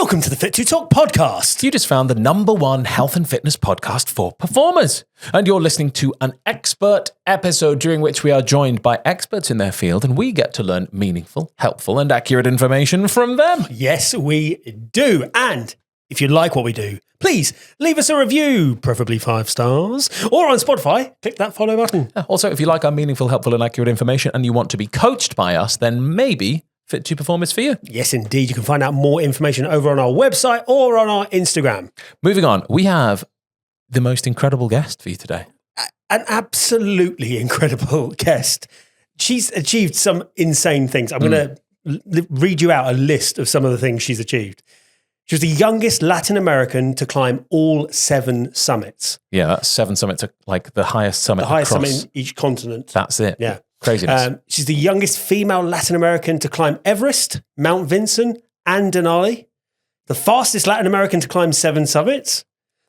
Welcome to the Fit to Talk podcast. You just found the #1 health and fitness podcast for performers. And you're listening to an expert episode during which we are joined by experts in their field and we get to learn meaningful, helpful and accurate information from them. Yes, we do. And if you like what we do, please leave us a review, preferably 5 stars, or on Spotify, click that follow button. Also, if you like our meaningful, helpful and accurate information and you want to be coached by us, then maybe Fit to Perform is for you. Yes, indeed. You can find out more information over on our website or on our Instagram. Moving on, we have the most incredible guest for you today. An absolutely incredible guest. She's achieved some insane things. I'm going to read you out a list of some of the things she's achieved. She was the youngest Latin American to climb all 7 summits. Yeah, that's 7 summits, like the highest summit. The highest summit in each continent. That's it. Yeah. Craziness. She's the youngest female Latin American to climb Everest, Mount Vinson and Denali. The fastest Latin American to climb 7 summits.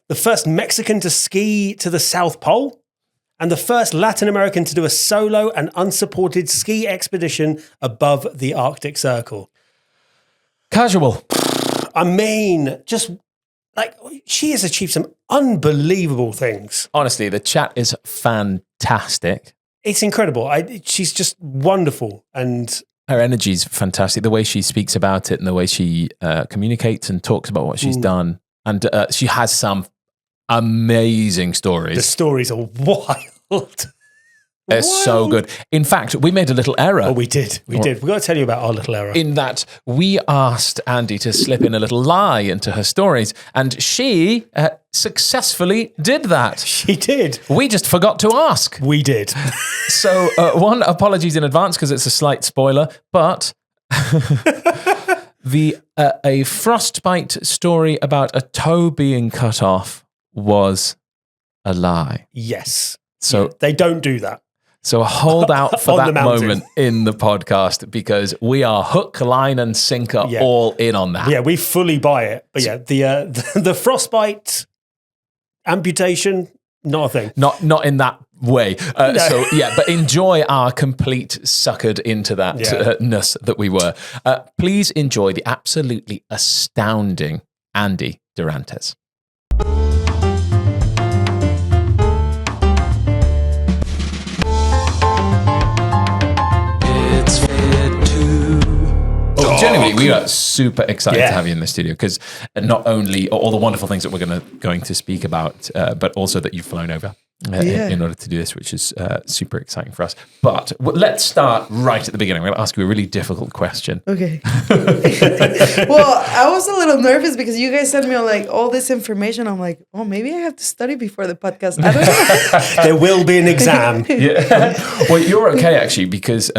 The first Mexican to ski to the South Pole. And the first Latin American to do a solo and unsupported ski expedition above the Arctic Circle. Casual. I mean, just like she has achieved some unbelievable things. Honestly, the chat is fantastic. It's incredible. She's just wonderful. And her energy is fantastic. The way she speaks about it and the way she communicates and talks about what she's done. And she has some amazing stories. The stories are wild. They're so good. In fact, we made a little error. Oh, we did. We've got to tell you about our little error. In that we asked Andy to slip in a little lie into her stories, and she successfully did that. She did. We just forgot to ask. We did. So, one, apologies in advance because it's a slight spoiler, but a frostbite story about a toe being cut off was a lie. Yes. So they don't do that. So hold out for that mountain. moment in the podcast because we are hook, line and sinker all in on that. Yeah, we fully buy it. But yeah, the frostbite amputation, not a thing. Not in that way. No. So yeah, but enjoy our complete suckered into that ness that we were. Please enjoy the absolutely astounding Andy Dorantes. Genuinely, we are super excited to have you in the studio because not only all the wonderful things that we're going to speak about, but also that you've flown over in order to do this, which is super exciting for us. But let's start right at the beginning. I'm going to ask you a really difficult question. Okay. Well, I was a little nervous because you guys sent me all this information. I'm like, oh, maybe I have to study before the podcast. I don't know. There will be an exam. Yeah. Well, you're okay actually because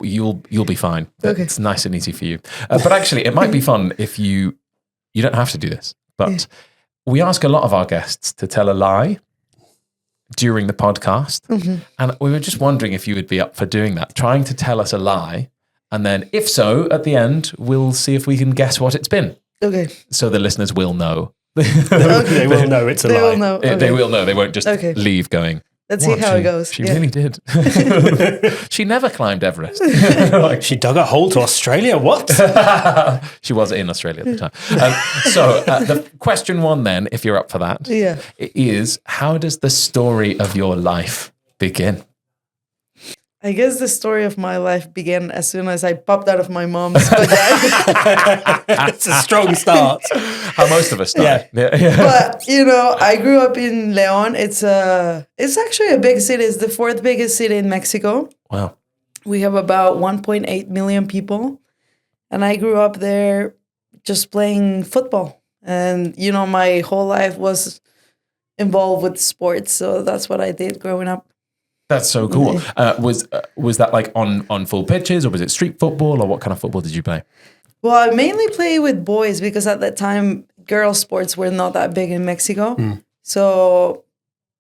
you'll be fine. Okay. It's nice and easy for you. But actually, it might be fun if you don't have to do this. But we ask a lot of our guests to tell a lie during the podcast. Mm-hmm. And we were just wondering if you would be up for doing that, trying to tell us a lie. And then if so, at the end, we'll see if we can guess what it's been. Okay. So the listeners will know. They will know it's a lie. They will know. Okay. They will know. They won't just leave going. Let's see how it goes. She really did. She never climbed Everest. She dug a hole to Australia? What? She was in Australia at the time. So the question 1 then, if you're up for that, is how does the story of your life begin? I guess the story of my life began as soon as I popped out of my mom's vagina. It's a strong start. How most of us start. Yeah. But, I grew up in León. It's actually a big city. It's the 4th biggest city in Mexico. Wow. We have about 1.8 million people. And I grew up there just playing football. And, my whole life was involved with sports. So that's what I did growing up. That's so cool. Was that like on full pitches or was it street football or what kind of football did you play? Well, I mainly play with boys because at that time, girl sports were not that big in Mexico. So,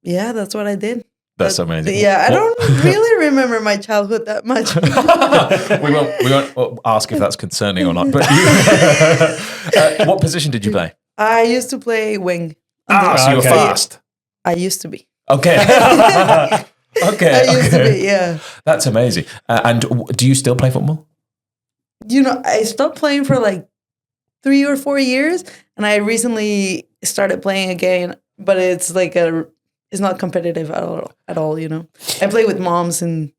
yeah, that's what I did. That's amazing. Yeah, I don't really remember my childhood that much. we won't ask if that's concerning or not. But what position did you play? I used to play wing. So you were fast. I used to be. Okay. Okay. I used to be, yeah. That's amazing. And do you still play football? I stopped playing for like 3 or 4 years, and I recently started playing again. But it's like it's not competitive at all. You know, I play with moms, and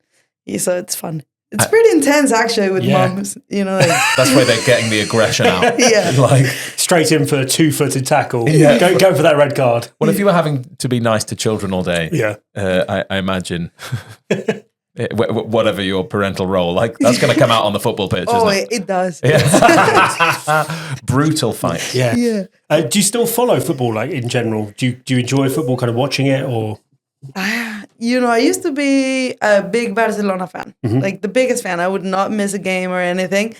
so it's fun. It's pretty intense actually with moms. You know, like, That's why they're getting the aggression out. Yeah. Like straight in for a 2-footed tackle. Yeah. Go for that red card. Well, if you were having to be nice to children all day, I imagine whatever your parental role, like that's going to come out on the football pitch. oh, isn't it does. Yeah. Brutal fight. Yeah. Yeah. Do you still follow football, like in general? Do you enjoy football, kind of watching it, or? You know, I used to be a big Barcelona fan, like the biggest fan. I would not miss a game or anything.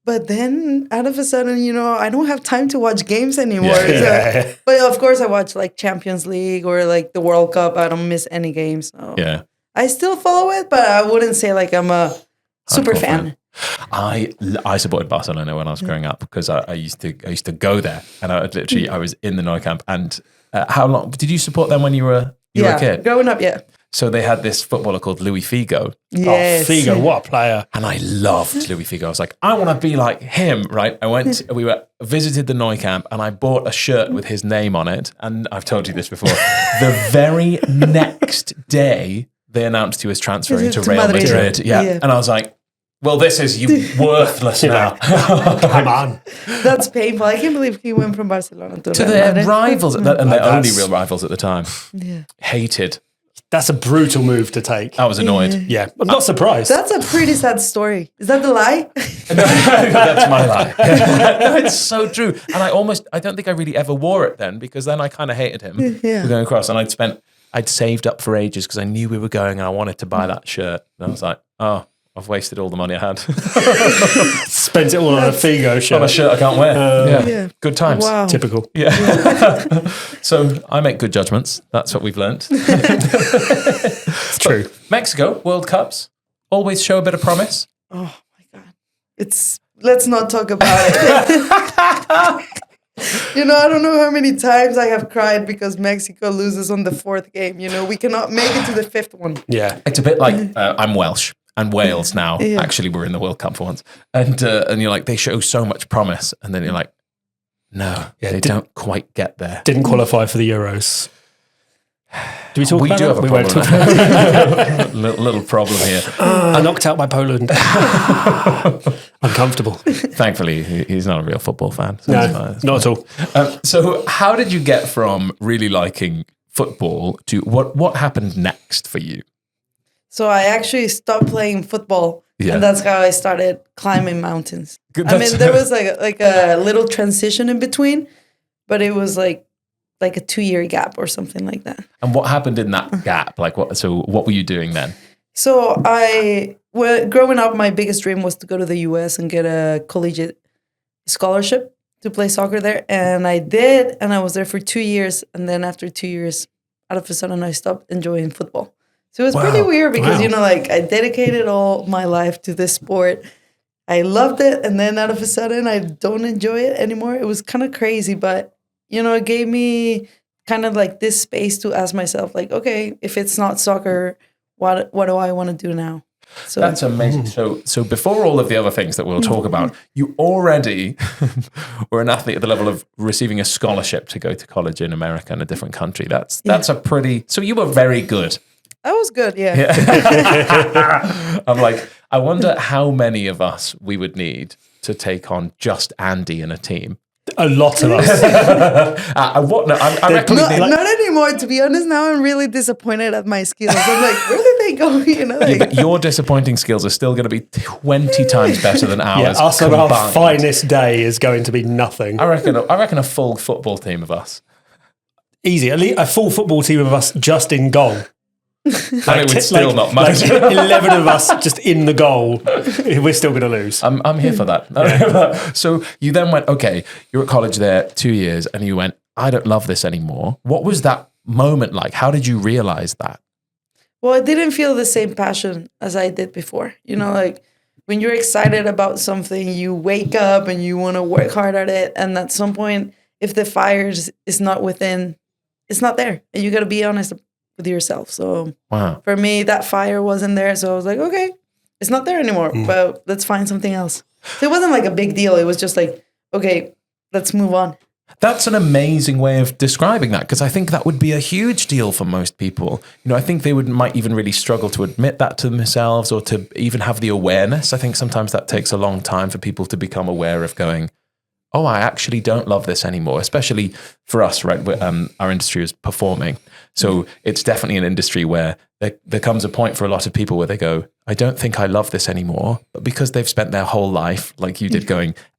But then, out of a sudden, you know, I don't have time to watch games anymore. So, but of course, I watch like Champions League or like the World Cup. I don't miss any games. So. Yeah. I still follow it, but I wouldn't say like I'm a super fan. I supported Barcelona when I was growing up because I used to go there, and I was in the Nou Camp. And how long did you support them when you were a kid? Growing up, yeah. So they had this footballer called Luis Figo. Yes. Oh, Figo, what a player. And I loved Luis Figo. I was like, I want to be like him, right? We visited the Nou Camp, and I bought a shirt with his name on it. And I've told you this before. The very next day, they announced he was transferring to Real Madrid. Yeah. And I was like, well, this is worthless now. Come on. That's painful. I can't believe he went from Barcelona to their Madrid. rivals, and their only real rivals at the time. Yeah. Hated. That's a brutal move to take. I was annoyed. Yeah, I'm not surprised. That's a pretty sad story. Is that the lie? No, that's my lie. No, it's so true. And I don't think I really ever wore it then, because then I kind of hated him for going across. And I'd saved up for ages because I knew we were going and I wanted to buy that shirt. And I was like, oh, I've wasted all the money I had. Spent it all on a Figo shirt. On a shirt I can't wear. Yeah. Good times. Wow. Typical. Yeah. So I make good judgments. That's what we've learned. It's true. Mexico, World Cups, always show a bit of promise. Oh my God. Let's not talk about it. You know, I don't know how many times I have cried because Mexico loses on the 4th game. You know, we cannot make it to the 5th one. Yeah. It's a bit like I'm Welsh and Wales now. Yeah. Actually, we're in the World Cup for once. And you're like, they show so much promise. And then you're like, no, they don't quite get there. Didn't qualify for the Euros. Do we talk We about do it? have a We won't problem. talk about it. little problem here. Knocked out by Poland. Uncomfortable. Thankfully, he's not a real football fan. So it's Not at all. So how did you get from really liking football to what happened next for you? So I actually stopped playing football, Yeah. and that's how I started climbing mountains. Good, I mean, there was like a little transition in between, but it was like a 2-year gap or something like that. And what happened in that gap? Like what were you doing then? So growing up, my biggest dream was to go to the US and get a collegiate scholarship to play soccer there. And I did, and I was there for 2 years. And then after 2 years, out of a sudden, I stopped enjoying football. So it was pretty weird because, you know, like I dedicated all my life to this sport. I loved it. And then out of a sudden, I don't enjoy it anymore. It was kind of crazy, but, you know, it gave me kind of like this space to ask myself, like, okay, if it's not soccer, what do I want to do now? So That's amazing. So before all of the other things that we'll talk about, you already were an athlete at the level of receiving a scholarship to go to college in America in a different country. That's a pretty. So you were very good. that was good, yeah. I'm like, I wonder how many of us we would need to take on just Andy in a team. A lot of us. I reckon we'd need, Not anymore, to be honest. Now I'm really disappointed at my skills. I'm like, where did they go? You know, like, but your disappointing skills are still going to be 20 times better than ours. Yeah, us on our combined. finest day is going to be nothing. I reckon a full football team of us. Easy. At least a full football team of us just in goal. And it would still not matter. 11 of us just in the goal. We're still going to lose. I'm here for that. So you then went, okay, you're at college there 2 years, and you went, I don't love this anymore. What was that moment like? How did you realize that? well, I didn't feel the same passion as I did before. You know, like when you're excited about something, you wake up and you want to work hard at it. And at some point, if the fire is not within, it's not there. And you got to be honest with yourself. So Wow. for me, that fire wasn't there. So I was like, okay, it's not there anymore, but let's find something else. So it wasn't like a big deal. It was just like, okay, let's move on. That's an amazing way of describing that, because I think that would be a huge deal for most people. I think they might even really struggle to admit that to themselves or to even have the awareness. I think sometimes that takes a long time for people to become aware of going, oh, I actually don't love this anymore, especially for us, right? Our industry is performing. So it's definitely an industry where there comes a point for a lot of people where they go, I don't think I love this anymore. But because they've spent their whole life, like you did,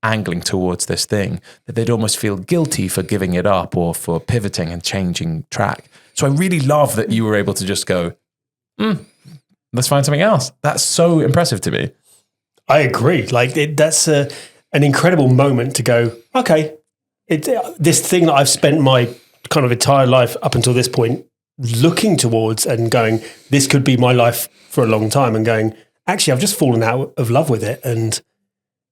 angling towards this thing, that they'd almost feel guilty for giving it up or for pivoting and changing track. So I really love that you were able to just go, let's find something else. That's so impressive to me. I agree. That's an incredible moment to go, okay, this thing that I've spent my kind of entire life up until this point looking towards and going, this could be my life for a long time, and going, actually, I've just fallen out of love with it. And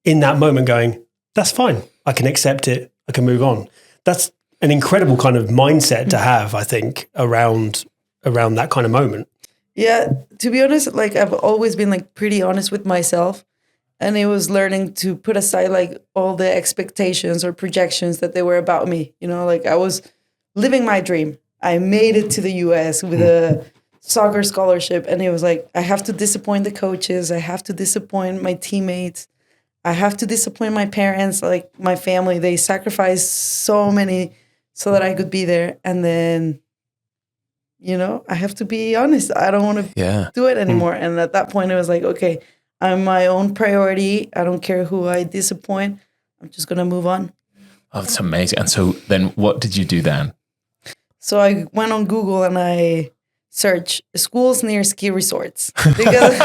in that moment going, that's fine. I can accept it. I can move on. That's an incredible kind of mindset to have, I think, around that kind of moment. Yeah, to be honest, I've always been pretty honest with myself. And it was learning to put aside all the expectations or projections that they were about me. I was living my dream. I made it to the US with a soccer scholarship. And it was I have to disappoint the coaches. I have to disappoint my teammates. I have to disappoint my parents, my family. They sacrificed so many so that I could be there. And then, I have to be honest. I don't want to do it anymore. And at that point, it was okay, I'm my own priority. I don't care who I disappoint. I'm just going to move on. Oh, that's amazing. And so then what did you do then? So I went on Google and I searched schools near ski resorts. Because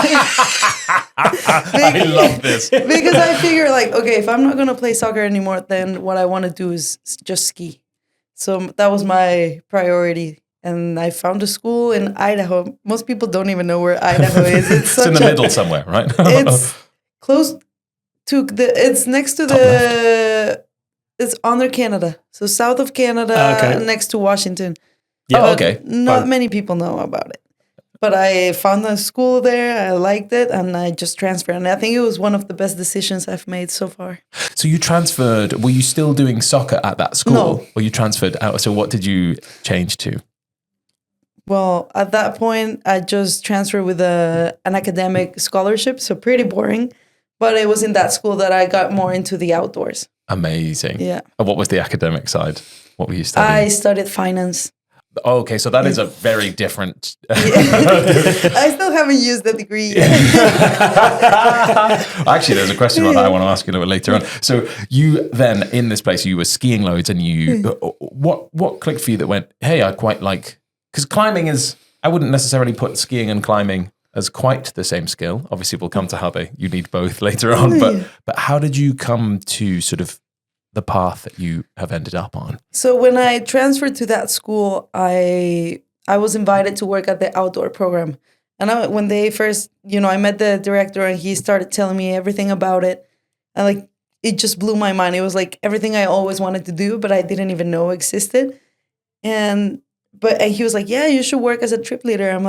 I love this. Because I figure okay, if I'm not going to play soccer anymore, then what I want to do is just ski. So that was my priority. And I found a school in Idaho. Most people don't even know where Idaho is. It's in the middle somewhere, right? It's close to it's next to it's under Canada. So south of Canada, next to Washington. Yeah, okay. Not many people know about it. But I found a school there. I liked it. And I just transferred. And I think it was one of the best decisions I've made so far. So you transferred. Were you still doing soccer at that school? No. Or you transferred out? So what did you change to? Well, at that point, I just transferred with an academic scholarship, so pretty boring. But it was in that school that I got more into the outdoors. Amazing. Yeah. And what was the academic side? What were you studying? I studied finance. Oh, okay, so that is a very different... I still haven't used the degree yet. Actually, there's a question about that I want to ask you a little bit later on. So you then, in this place, you were skiing loads and what clicked for you that went, hey, I quite like... Because climbing is, I wouldn't necessarily put skiing and climbing as quite the same skill. Obviously, we'll come to you need both later on. But how did you come to sort of the path that you have ended up on? So when I transferred to that school, I was invited to work at the outdoor program. And when they first, I met the director and he started telling me everything about it. And it just blew my mind. It was everything I always wanted to do, but I didn't even know existed. But he was yeah, you should work as a trip leader. I'm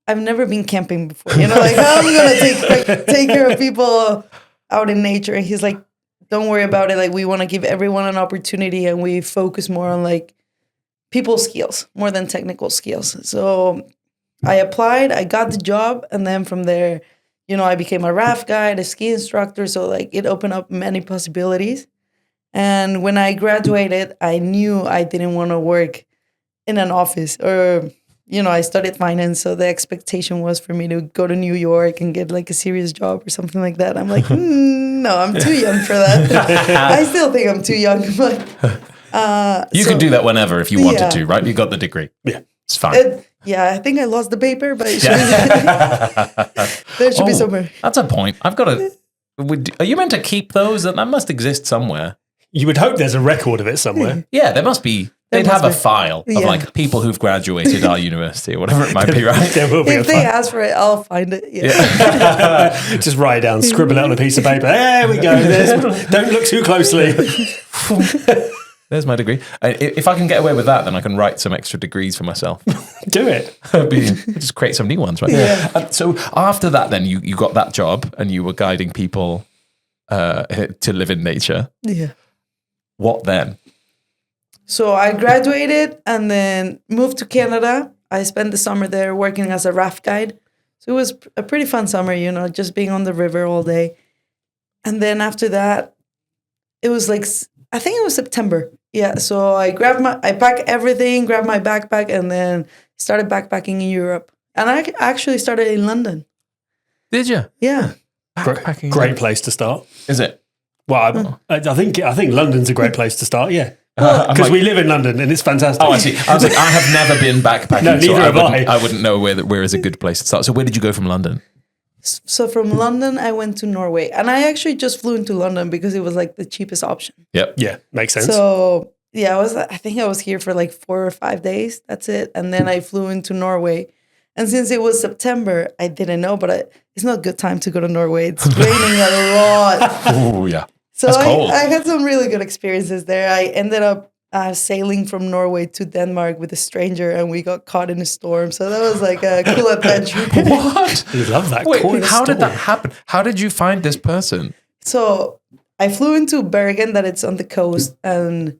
I've never been camping before. How am I going to take care of people out in nature? And he's don't worry about it. We want to give everyone an opportunity and we focus more on people skills more than technical skills. So I applied, I got the job. And then from there, I became a raft guide, a ski instructor. So it opened up many possibilities. And when I graduated, I knew I didn't want to work in an office or, I studied finance. So the expectation was for me to go to New York and get a serious job or something like that. I'm no, I'm too young for that. I still think I'm too young. But you could do that whenever if you wanted to, right? You got the degree. Yeah, it's fine. I think I lost the paper, but it there should be somewhere. That's a point. I've got to... Are you meant to keep those? That must exist somewhere. You would hope there's a record of it somewhere. Yeah, there must be. They'd have a file of people who've graduated our university or whatever it might be, right? There will be if they ask for it, I'll find it. Yeah. Just write it down, scribble it on a piece of paper. There we go. Don't look too closely. There's my degree. If I can get away with that, then I can write some extra degrees for myself. Do it. Just create some new ones, right? Yeah. So after that, then you got that job and you were guiding people to live in nature. Yeah. What then? So I graduated and then moved to Canada. I spent the summer there working as a raft guide. So it was a pretty fun summer, just being on the river all day. And then after that, it was like, I think it was September. Yeah. So I packed everything, grabbed my backpack, and then started backpacking in Europe. And I actually started in London. Did you? Yeah. Backpacking. Great place to start. Is it? Well, I think London's a great place to start. Yeah, Well, because we live in London and it's fantastic. Oh, I see. I was like, I have never been backpacking. No, neither have I. I wouldn't know where is a good place to start. So where did you go from London? So from London, I went to Norway. And I actually just flew into London because it was like the cheapest option. Yep. Yeah, makes sense. So yeah, I think I was here for like 4 or 5 days. That's it. And then I flew into Norway. And since it was September, I didn't know, but it's not a good time to go to Norway. It's raining a lot. Oh, yeah. So That's cold. I had some really good experiences there. I ended up sailing from Norway to Denmark with a stranger, and we got caught in a storm. So that was like a cool adventure. What? I love that. Wait, Cool how did story. that happen? How did you find this person? So I flew into Bergen, that it's on the coast, and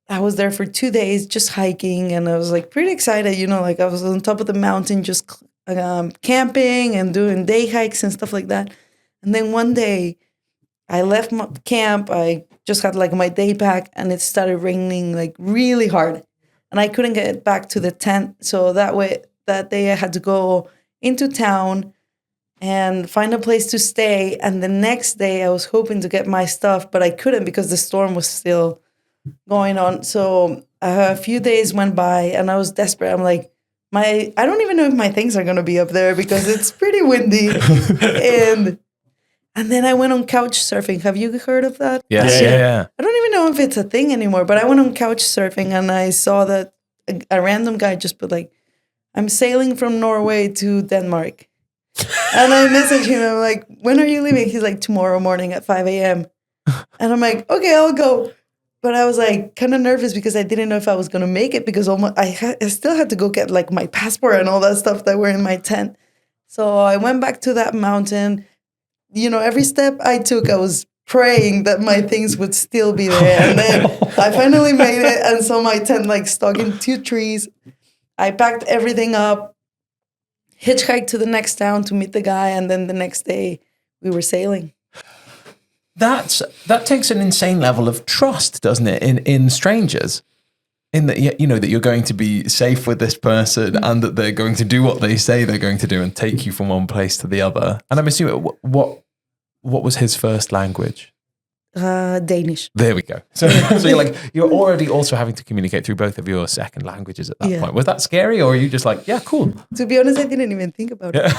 I was there for 2 days just hiking, and I was like pretty excited, like I was on top of the mountain just camping and doing day hikes and stuff like that. And then one day I left my camp, I just had like my day pack, and it started raining like really hard, and I couldn't get back to the tent. So that day I had to go into town and find a place to stay. And the next day I was hoping to get my stuff, but I couldn't because the storm was still going on. So a few days went by and I was desperate. I'm like, I don't even know if my things are going to be up there because it's pretty windy. and then I went on couch surfing. Have you heard of that? Yes. Yeah. I don't even know if it's a thing anymore, but I went on couch surfing and I saw that a random guy just put like, I'm sailing from Norway to Denmark. And I messaged him. I'm like, when are you leaving? He's like, tomorrow morning at 5 a.m. And I'm like, okay, I'll go. But I was like kind of nervous because I didn't know if I was going to make it because I still had to go get like my passport and all that stuff that were in my tent. So I went back to that mountain. Every step I took, I was praying that my things would still be there. And then I finally made it and saw my tent like stuck in 2 trees. I packed everything up, hitchhiked to the next town to meet the guy. And then the next day we were sailing. That takes an insane level of trust, doesn't it, in strangers, in that that you're going to be safe with this person and that they're going to do what they say they're going to do and take you from one place to the other. And I'm assuming what was his first language? Danish. There we go. So you're already also having to communicate through both of your second languages at that point. Was that scary, or are you just like, yeah, cool? To be honest, I didn't even think about it.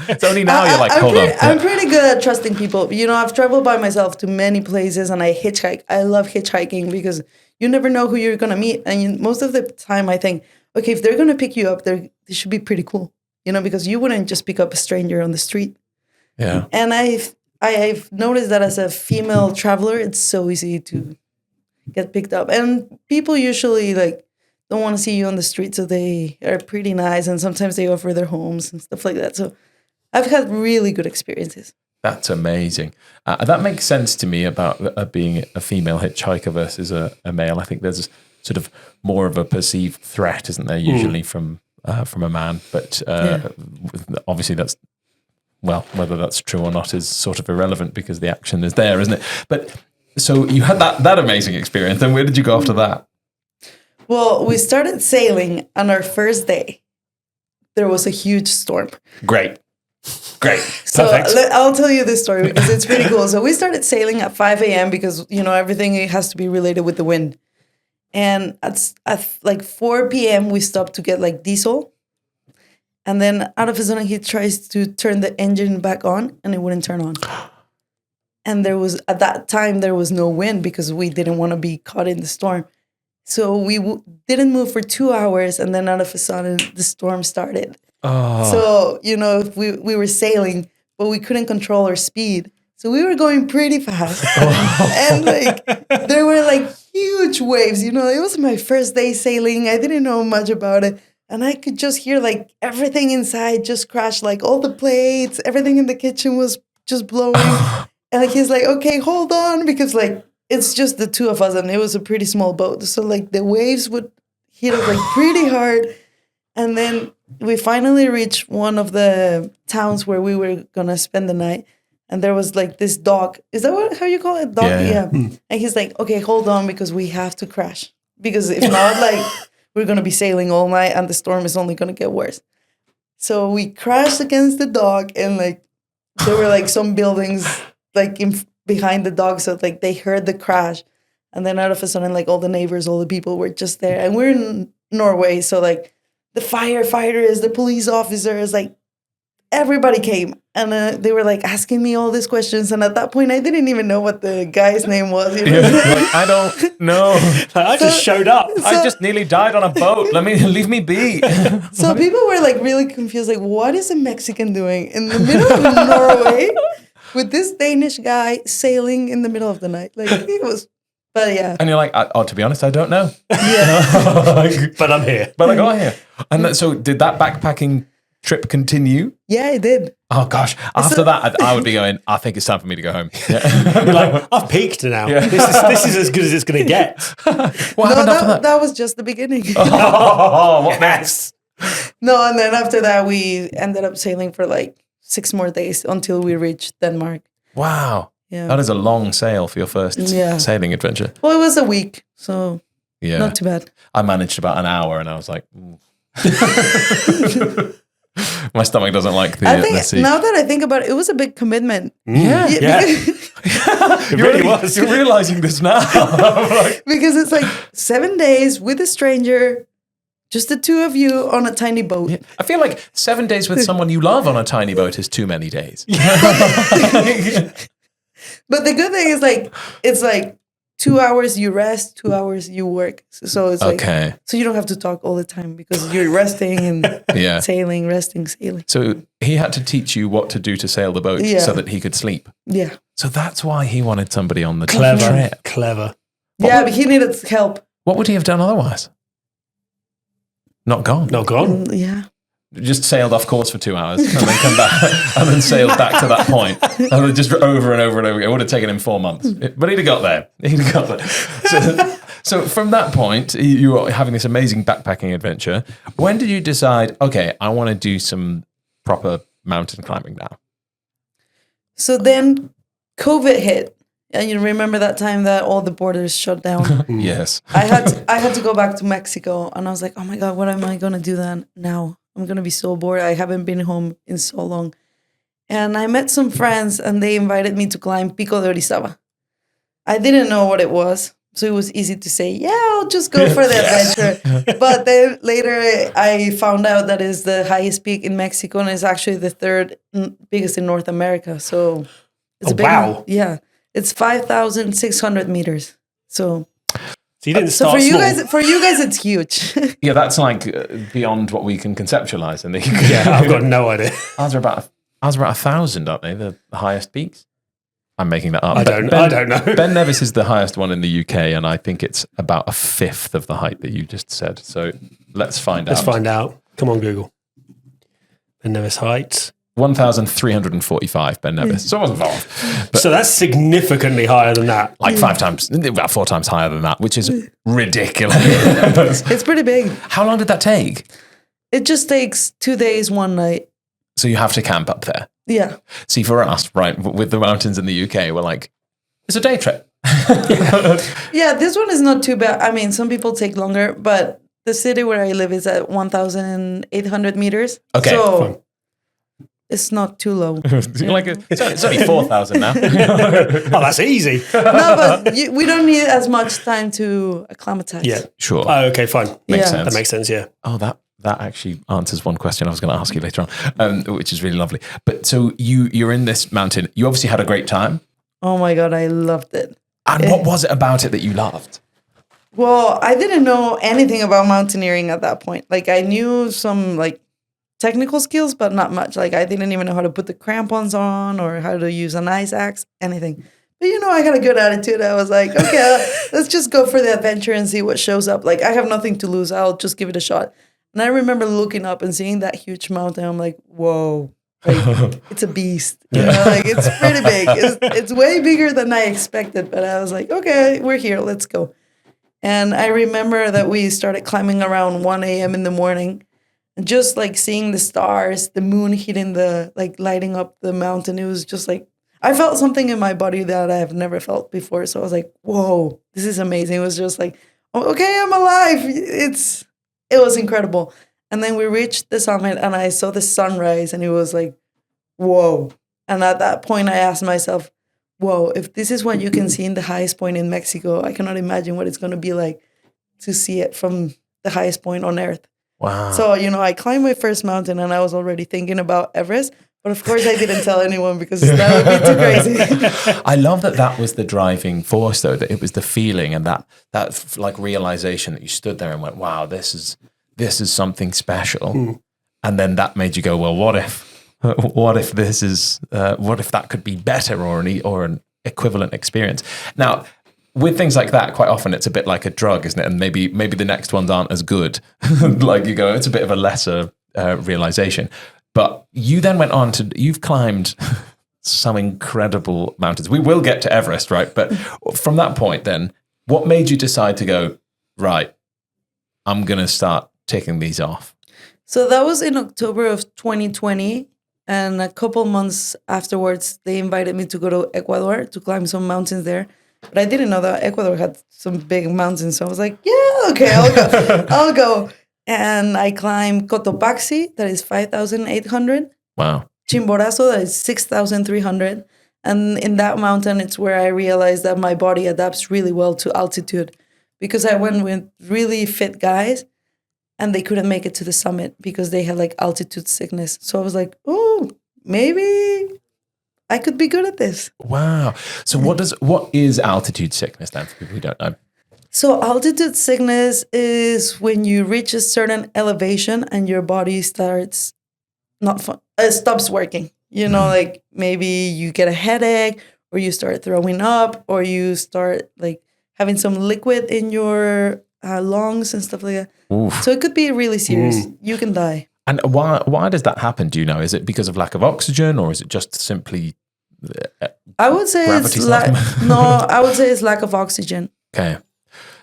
It's only now you're like, hold on. I'm pretty good at trusting people. I've traveled by myself to many places and I hitchhike. I love hitchhiking because you never know who you're going to meet. And most of the time I think, okay, if they're going to pick you up, they should be pretty cool, because you wouldn't just pick up a stranger on the street. Yeah. And I've noticed that as a female traveler, it's so easy to get picked up. And people usually don't want to see you on the street, so they are pretty nice. And sometimes they offer their homes and stuff like that. So I've had really good experiences. That's amazing. That makes sense to me about being a female hitchhiker versus a male. I think there's sort of more of a perceived threat, isn't there, usually from a man. But obviously that's, well, whether that's true or not is sort of irrelevant because the action is there, isn't it? But so you had that amazing experience. Then where did you go after that? Well, we started sailing on our first day. There was a huge storm. Great. So Perfect. I'll tell you this story because it's pretty cool. So we started sailing at 5 a.m. because, everything has to be related with the wind. And at like 4 p.m. we stopped to get like diesel. And then out of a sudden, he tries to turn the engine back on and it wouldn't turn on. And at that time, there was no wind because we didn't want to be caught in the storm. So we didn't move for 2 hours. And then out of a sudden, the storm started. Oh. So, we were sailing, but we couldn't control our speed. So we were going pretty fast. And there were huge waves. It was my first day sailing. I didn't know much about it. And I could just hear everything inside just crash, all the plates, everything in the kitchen was just blowing. And he's like, okay, hold on, because it's just the two of us, and it was a pretty small boat. So like the waves would hit us like pretty hard. And then we finally reached one of the towns where we were gonna spend the night. And there was like this dock. Is that how you call it? Dock? Yeah. And he's like, okay, hold on, because we have to crash. Because if not, like, we're gonna be sailing all night and the storm is only gonna get worse. So we crashed against the dock, and like there were like some buildings like behind the dock, so like they heard the crash. And then out of a sudden, like all the neighbors, all the people were just there. And we're in Norway, so like the firefighters, the police officers, like everybody came. And they were like asking me all these questions. And at that point, I didn't even know what the guy's name was. You know? Like, I don't know. I just showed up. I just nearly died on a boat. Leave me be. So people were like really confused. Like, what is a Mexican doing in the middle of Norway with this Danish guy sailing in the middle of the night? Like, it was, but yeah. And you're like, to be honest, I don't know. Yeah. But I'm here. But I got here. And so did that backpacking trip continue? Yeah, it did. Oh gosh! After that, I would be going. I think it's time for me to go home. Yeah. You're like, I've peaked now. Yeah. This is as good as it's going to get. What happened after that? That was just the beginning. Oh, what next? No, and then after that, we ended up sailing for like 6 more days until we reached Denmark. Wow. Yeah. That is a long sail for your first sailing adventure. Well, it was a week, so not too bad. I managed about an hour, and I was like. My stomach doesn't like the sea. Now that I think about it, it was a big commitment. Yeah. It really was. You're realizing this now. Because it's like 7 days with a stranger, just the two of you on a tiny boat. Yeah. I feel like 7 days with someone you love on a tiny boat is too many days. But the good thing is like, it's like 2 hours you rest, 2 hours you work. So it's like, so you don't have to talk all the time because you're resting and sailing, resting, sailing. So he had to teach you what to do to sail the boat so that he could sleep. Yeah. So that's why he wanted somebody on the trip. Clever. But he needed help. What would he have done otherwise? Not gone. Yeah. Just sailed off course for 2 hours and then come back and then sailed back to that point. And then just over and over and over again. It would have taken him 4 months. But he'd have got there. So from that point, you were having this amazing backpacking adventure. When did you decide, okay, I want to do some proper mountain climbing now? So then COVID hit. And you remember that time that all the borders shut down? Yes. I had to go back to Mexico. And I was like, oh my God, what am I going to do then now? I'm going to be so bored. I haven't been home in so long. And I met some friends and they invited me to climb Pico de Orizaba. I didn't know what it was. So it was easy to say, yeah, I'll just go for the adventure. But then later I found out that it's the highest peak in Mexico and it's actually the third biggest in North America. So it's a big one. Yeah. It's 5,600 meters. So you didn't start for small. For you guys, it's huge. Yeah, that's like beyond what we can conceptualize in the UK. Yeah, I've got no idea. Ours are about 1,000, aren't they? The highest peaks. I'm making that up. I don't know. Ben Nevis is the highest one in the UK, and I think it's about a fifth of the height that you just said. So let's find out. Let's find out. Come on, Google. Ben Nevis heights. 1,345 Ben Nevis. So it wasn't far off. So that's significantly higher than that. Like about 4 times higher than that, which is ridiculous. It's pretty big. How long did that take? It just takes 2 days, 1 night. So you have to camp up there. Yeah. See, for us, right, with the mountains in the UK, we're like, it's a day trip. Yeah, this one is not too bad. I mean, some people take longer, but the city where I live is at 1,800 meters. Okay. So fine. It's not too low. It's only 4,000 now. Oh, that's easy. No, but we don't need as much time to acclimatize. Yeah. Sure. Oh, okay, fine. Makes sense. That makes sense, yeah. Oh, that actually answers one question I was going to ask you later on, which is really lovely. But so you're in this mountain. You obviously had a great time. Oh my God, I loved it. And what was it about it that you loved? Well, I didn't know anything about mountaineering at that point. Like I knew some like technical skills, but not much. Like I didn't even know how to put the crampons on or how to use an ice axe, anything. But I had a good attitude. I was like, okay, let's just go for the adventure and see what shows up. Like I have nothing to lose. I'll just give it a shot. And I remember looking up and seeing that huge mountain. I'm like, whoa, Like, it's a beast. You know, like it's pretty big. It's way bigger than I expected. But I was like, okay, we're here. Let's go. And I remember that we started climbing around 1 a.m. in the morning. And just like seeing the stars, the moon hitting like lighting up the mountain. It was just like, I felt something in my body that I have never felt before. So I was like, whoa, this is amazing. It was just like, oh, okay, I'm alive. It was incredible. And then we reached the summit and I saw the sunrise and it was like, whoa. And at that point, I asked myself, whoa, if this is what you can see in the highest point in Mexico, I cannot imagine what it's going to be like to see it from the highest point on earth. Wow. So, I climbed my first mountain and I was already thinking about Everest. But of course, I didn't tell anyone because that would be too crazy. I love that was the driving force, though, that it was the feeling and that like realization that you stood there and went, wow, this is something special. And then that made you go, well, what if this is, what if that could be better or an equivalent experience? Now, with things like that, quite often it's a bit like a drug, isn't it? And maybe the next ones aren't as good. Like you go, it's a bit of a lesser realization. But you then went on you've climbed some incredible mountains. We will get to Everest, right? But from that point then, what made you decide to go, right, I'm going to start ticking these off? So that was in October of 2020. And a couple months afterwards, they invited me to go to Ecuador to climb some mountains there. But I didn't know that Ecuador had some big mountains. So I was like, yeah, okay, I'll go. I'll go. And I climbed Cotopaxi, that is 5,800. Wow. Chimborazo, that is 6,300. And in that mountain, it's where I realized that my body adapts really well to altitude. Because I went with really fit guys and they couldn't make it to the summit because they had like altitude sickness. So I was like, oh, maybe I could be good at this. Wow. So what is altitude sickness then for people who don't know? So altitude sickness is when you reach a certain elevation and your body starts stops working. Like maybe you get a headache or you start throwing up or you start like having some liquid in your lungs and stuff like that. Oof. So it could be really serious. You can die. And why does that happen? Do you know? Is it because of lack of oxygen or is it just simply I would say gravity I would say it's lack of oxygen. Okay.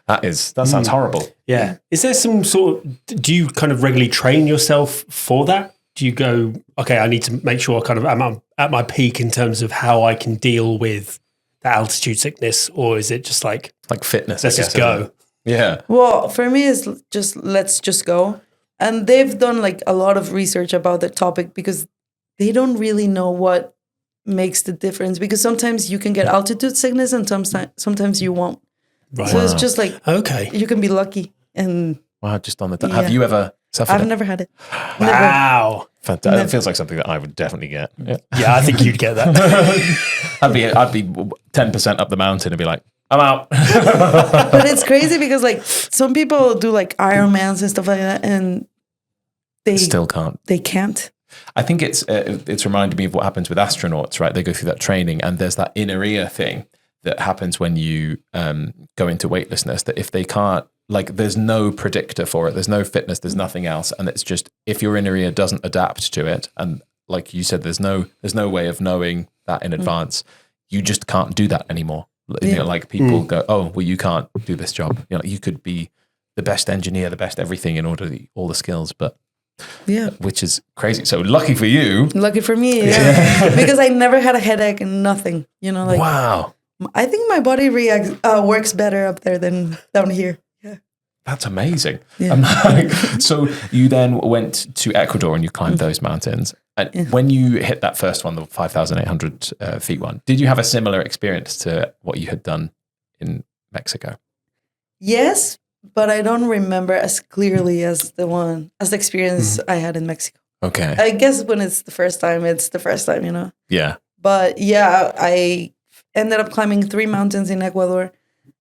That sounds horrible. Yeah. Is there some do you kind of regularly train yourself for that? Do you go, okay, I need to make sure I kind of am at my peak in terms of how I can deal with the altitude sickness? Or is it just like fitness? Let's just go. Yeah. Well, for me, it's just let's just go. And they've done like a lot of research about the topic because they don't really know what makes the difference. Because sometimes you can get altitude sickness and sometimes you won't. Right. So it's just like, okay, you can be lucky. And wow, just on the top. Have you ever suffered I've it? never had it. Wow. Fantastic. That feels like something that I would definitely get. Yeah, I think you'd get that. I'd be 10% up the mountain and be like, I'm out. But it's crazy because like some people do like Ironmans and stuff like that and they still can't. They can't. I think it's reminded me of what happens with astronauts, right? They go through that training and there's that inner ear thing that happens when you go into weightlessness, that if they can't, like there's no predictor for it, there's no fitness, there's nothing else. And it's just, if your inner ear doesn't adapt to it, and like you said, there's no way of knowing that in advance, you just can't do that anymore. Like people go, oh, well, you can't do this job. You could be the best engineer, the best everything in order to all the skills, but which is crazy. So lucky for you. Lucky for me, because I never had a headache and nothing, Wow. I think my body works better up there than down here. Yeah. That's amazing. Yeah. So you then went to Ecuador and you climbed those mountains. And when you hit that first one, the 5,800 feet one, did you have a similar experience to what you had done in Mexico? Yes, but I don't remember as clearly as the experience I had in Mexico. Okay. I guess when it's the first time, it's the first time, Yeah. But yeah, I ended up climbing 3 mountains in Ecuador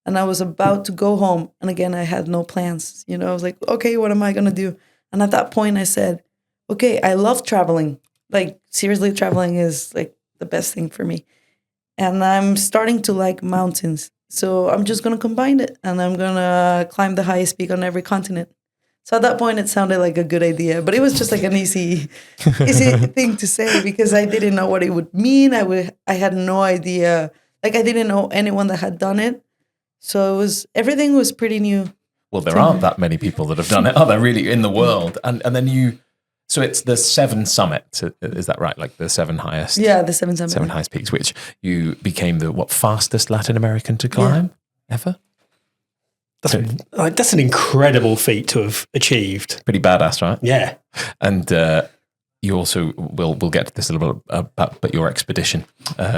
and I was about to go home. And again, I had no plans. I was like, okay, what am I going to do? And at that point I said, okay, I love traveling. Like seriously, traveling is like the best thing for me. And I'm starting to like mountains. So I'm just going to combine it and I'm going to climb the highest peak on every continent. So at that point, it sounded like a good idea, but it was just like an easy thing to say because I didn't know what it would mean. I had no idea. Like I didn't know anyone that had done it. So everything was pretty new. Well, there aren't that many people that have done it, are there really, in the world? And then so it's the 7 summits, is that right? Like the 7 highest? Yeah, the 7 summits. 7 highest peaks, which you became the fastest Latin American to climb ever? That's an incredible feat to have achieved. Pretty badass, right? Yeah. And you also, we'll get to this a little bit about, but your expedition,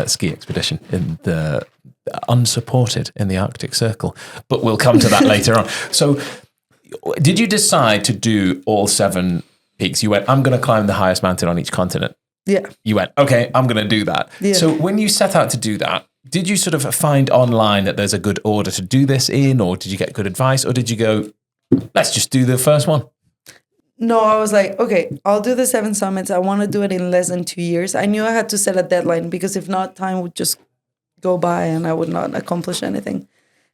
ski expedition in the unsupported in the Arctic Circle. But we'll come to that later on. So did you decide to do all 7 peaks? You went, I'm going to climb the highest mountain on each continent. Yeah. You went, okay, I'm going to do that. Yeah. So when you set out to do that, did you sort of find online that there's a good order to do this in, or did you get good advice, or did you go, let's just do the first one? No, I was like, okay, I'll do the 7 summits. I want to do it in less than 2 years. I knew I had to set a deadline because if not, time would just go by and I would not accomplish anything.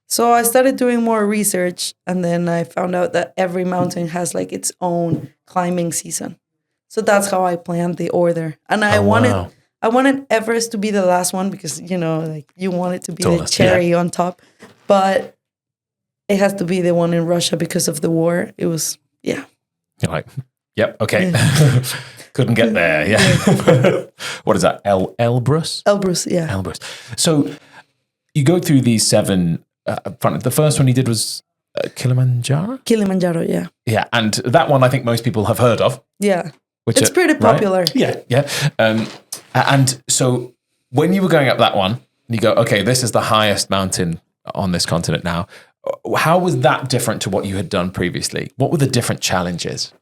So I started doing more research, and then I found out that every mountain has like its own climbing season. So that's how I planned the order. And I wanted Everest to be the last one because, like you want it to be the cherry on top. But it has to be the one in Russia because of the war. It was, yeah. You're like, yep, okay. Couldn't get there, yeah. What is that, Elbrus? Elbrus, yeah. Elbrus. So you go through these 7, the first one you did was Kilimanjaro? Kilimanjaro, yeah. Yeah, and that one I think most people have heard of. Yeah. It's pretty popular. Right? Yeah. And so when you were going up that one, you go, okay, this is the highest mountain on this continent now. How was that different to what you had done previously? What were the different challenges?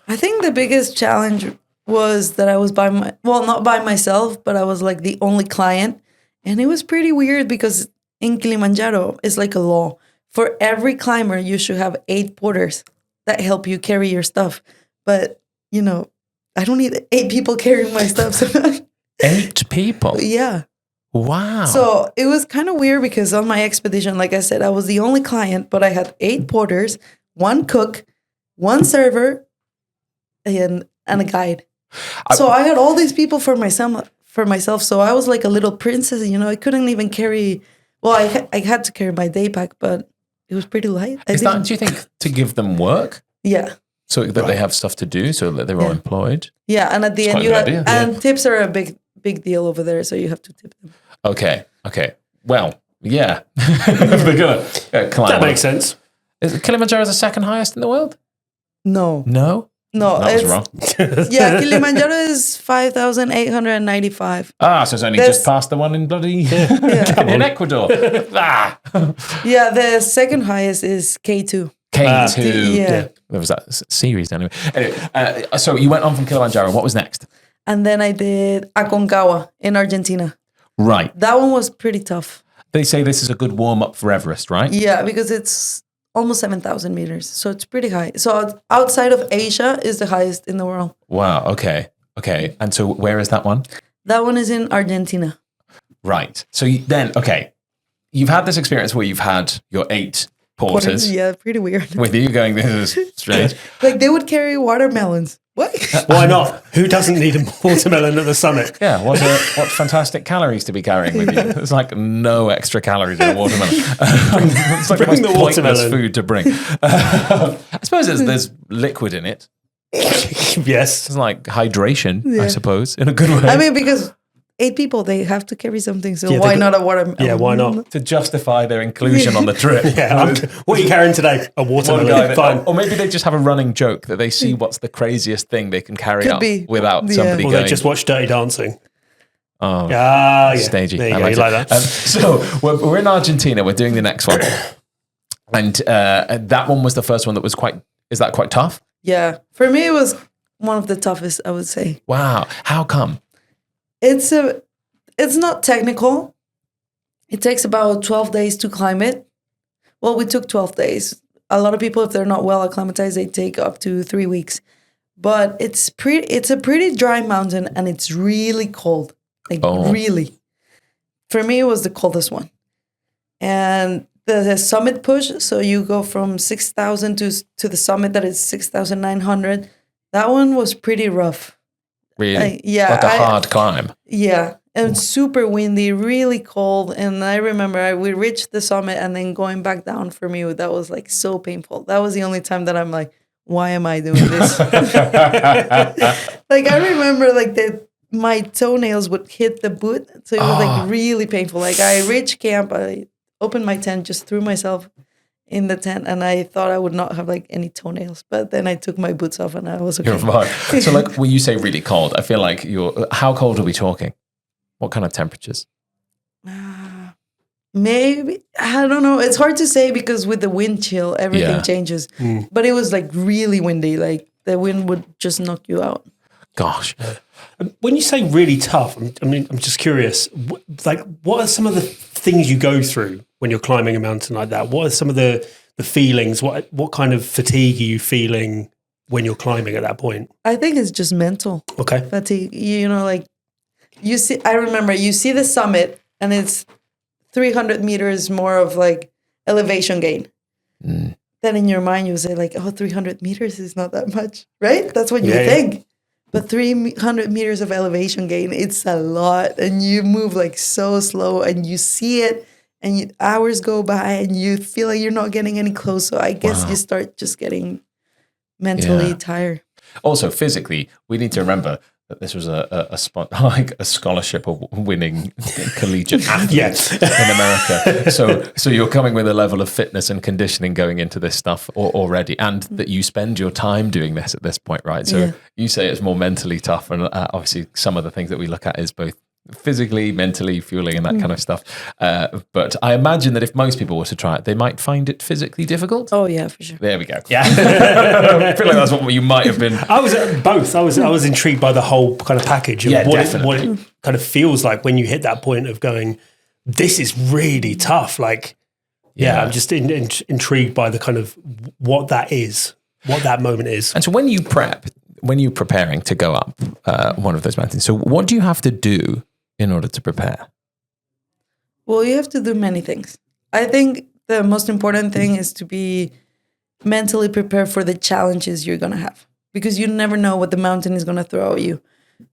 I think the biggest challenge was that I was not by myself, but I was like the only client. And it was pretty weird because in Kilimanjaro, it's like a law. For every climber, you should have 8 porters that help you carry your stuff. But I don't need 8 people carrying my stuff. 8 people? Yeah. Wow. So it was kind of weird because on my expedition, like I said, I was the only client, but I had 8 porters, 1 cook, 1 server, and a guide. So I had all these people for myself. So I was like a little princess, I couldn't even carry. Well, I had to carry my day pack, but it was pretty light. Do you think, to give them work? Yeah. So that they have stuff to do, so that they're all employed? Yeah, and at the end, and tips are a big deal over there, so you have to tip them. Okay. Well, yeah. They're gonna climb. That makes sense. Is Kilimanjaro the 2nd highest in the world? No. No? No, that was wrong. Yeah, Kilimanjaro is 5,895. So it's only just past the one in bloody in Ecuador. Yeah, the 2nd highest is K2. K2. Yeah. There was that series anyway. So you went on from Kilimanjaro. What was next? And then I did Aconcagua in Argentina. Right. That one was pretty tough. They say this is a good warm-up for Everest, right? Yeah, because it's almost 7,000 meters. So it's pretty high. So outside of Asia is the highest in the world. Wow. Okay. And so where is that one? That one is in Argentina. Right. So you've had this experience where you've had your 8 porters. Yeah, pretty weird. With you going, this is strange. Like they would carry watermelons. What? Why not? Who doesn't need a watermelon at the summit? Yeah, what fantastic calories to be carrying with you. There's like no extra calories in a watermelon. It's like Bring the most the pointless watermelon. food to bring. I suppose there's liquid in it. Yes. It's like hydration, I suppose, in a good way. I mean, because 8 people, they have to carry something. So Yeah, why not a watermelon? Yeah, why not? to justify their inclusion on the trip. Yeah. What are you carrying today? A One watermelon. guy Fine. or maybe they just have a running joke that they see what's the craziest thing they can carry Could out be. without Yeah. somebody Or going. they just watch Dirty Dancing. Oh, Yeah. stagey. There you I go. liked You it. like that? So we're in Argentina. We're doing the next one, and that one was the first one that was quite. Is that quite tough? Yeah. For me, it was one of the toughest, I would say. Wow. How come? It's not technical. It takes about 12 days to climb it. Well, we took 12 days. A lot of people, if they're not well acclimatized, they take up to 3 weeks. But it's a pretty dry mountain and it's really cold. Really. For me, it was the coldest one. And the summit push. So you go from 6,000 to the summit that is 6,900. That one was pretty rough. Really? Yeah. Like a hard climb. Yeah. And super windy, really cold. And I remember we reached the summit and then going back down for me, that was like so painful. That was the only time that I'm like, why am I doing this? Like I remember like my toenails would hit the boot. So it was like really painful. Like I reached camp, I opened my tent, just threw myself in the tent, and I thought I would not have like any toenails. But then I took my boots off and I was okay. You're fine. So like when you say really cold, I feel like how cold are we talking? What kind of temperatures? Maybe, I don't know. It's hard to say because with the wind chill, everything changes. But it was like really windy. Like the wind would just knock you out. Gosh. When you say really tough, I'm just curious, what are some of the things you go through when you're climbing a mountain like that? What are some of the feelings? What kind of fatigue are you feeling when you're climbing at that point? I think it's just mental fatigue. You know, like you see, I remember you see the summit and it's 300 meters more of like elevation gain. Then in your mind you say like, 300 meters is not that much, right? That's what you think. But 300 meters of elevation gain, it's a lot. And you move like so slow and you see it and hours go by and you feel like you're not getting any close. So I guess you start just getting mentally tired. Also, physically, we need to remember that this was a scholarship winning collegiate athlete in America. So you're coming with a level of fitness and conditioning going into this stuff already, and that you spend your time doing this at this point, right? So you say it's more mentally tough, and obviously some of the things that we look at is both physically, mentally, fueling and that kind of stuff. But I imagine that if most people were to try it, they might find it physically difficult. Oh yeah, for sure. There we go. Yeah. I feel like that's what you might have been. I was both. I was intrigued by the whole kind of package of what it kind of feels like when you hit that point of going, this is really tough. Like, I'm just intrigued by the kind of what that is, what that moment is. And so when you're preparing to go up one of those mountains, so what do you have to do in order to prepare? Well, you have to do many things. I think the most important thing is to be mentally prepared for the challenges you're going to have, because you never know what the mountain is going to throw at you.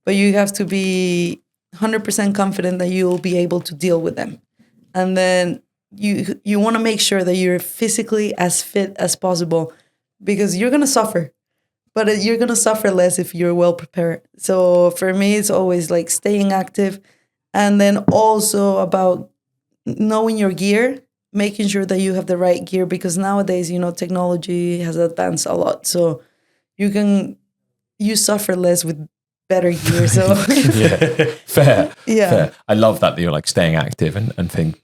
But you have to be 100% confident that you'll be able to deal with them. And then you want to make sure that you're physically as fit as possible, because you're going to suffer. But you're going to suffer less if you're well prepared. So for me, it's always like staying active. And then also about knowing your gear, making sure that you have the right gear. Because nowadays, technology has advanced a lot. So you suffer less with better gear. So Fair. Yeah. Fair. I love that you're like staying active and think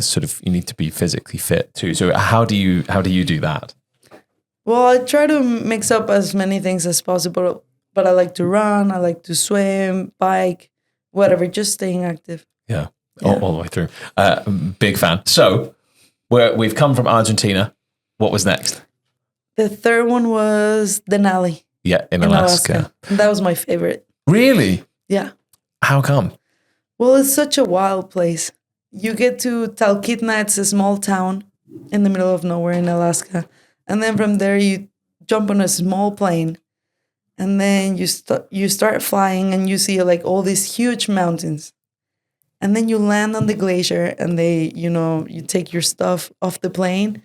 sort of you need to be physically fit too. So how do you do that? Well, I try to mix up as many things as possible, but I like to run, I like to swim, bike, whatever, just staying active. Yeah. All the way through. Big fan. So we've come from Argentina. What was next? The third one was Denali. Yeah, in Alaska. And that was my favorite. Really? Yeah. How come? Well, it's such a wild place. You get to Talkeetna, it's a small town in the middle of nowhere in Alaska. And then from there, you jump on a small plane, and then you start flying, and you see like all these huge mountains. And then you land on the glacier, and you take your stuff off the plane.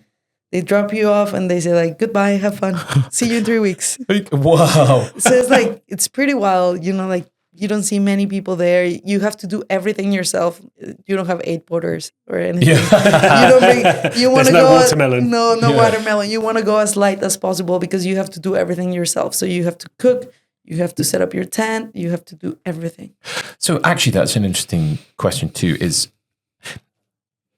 They drop you off, and they say like, goodbye, have fun. See you in 3 weeks. Wow. So it's like, it's pretty wild, like you don't see many people there. You have to do everything yourself. You don't have 8 porters or anything. Yeah. You want to no go watermelon. No watermelon. You want to go as light as possible because you have to do everything yourself. So you have to cook, you have to set up your tent, you have to do everything. So actually, that's an interesting question too, is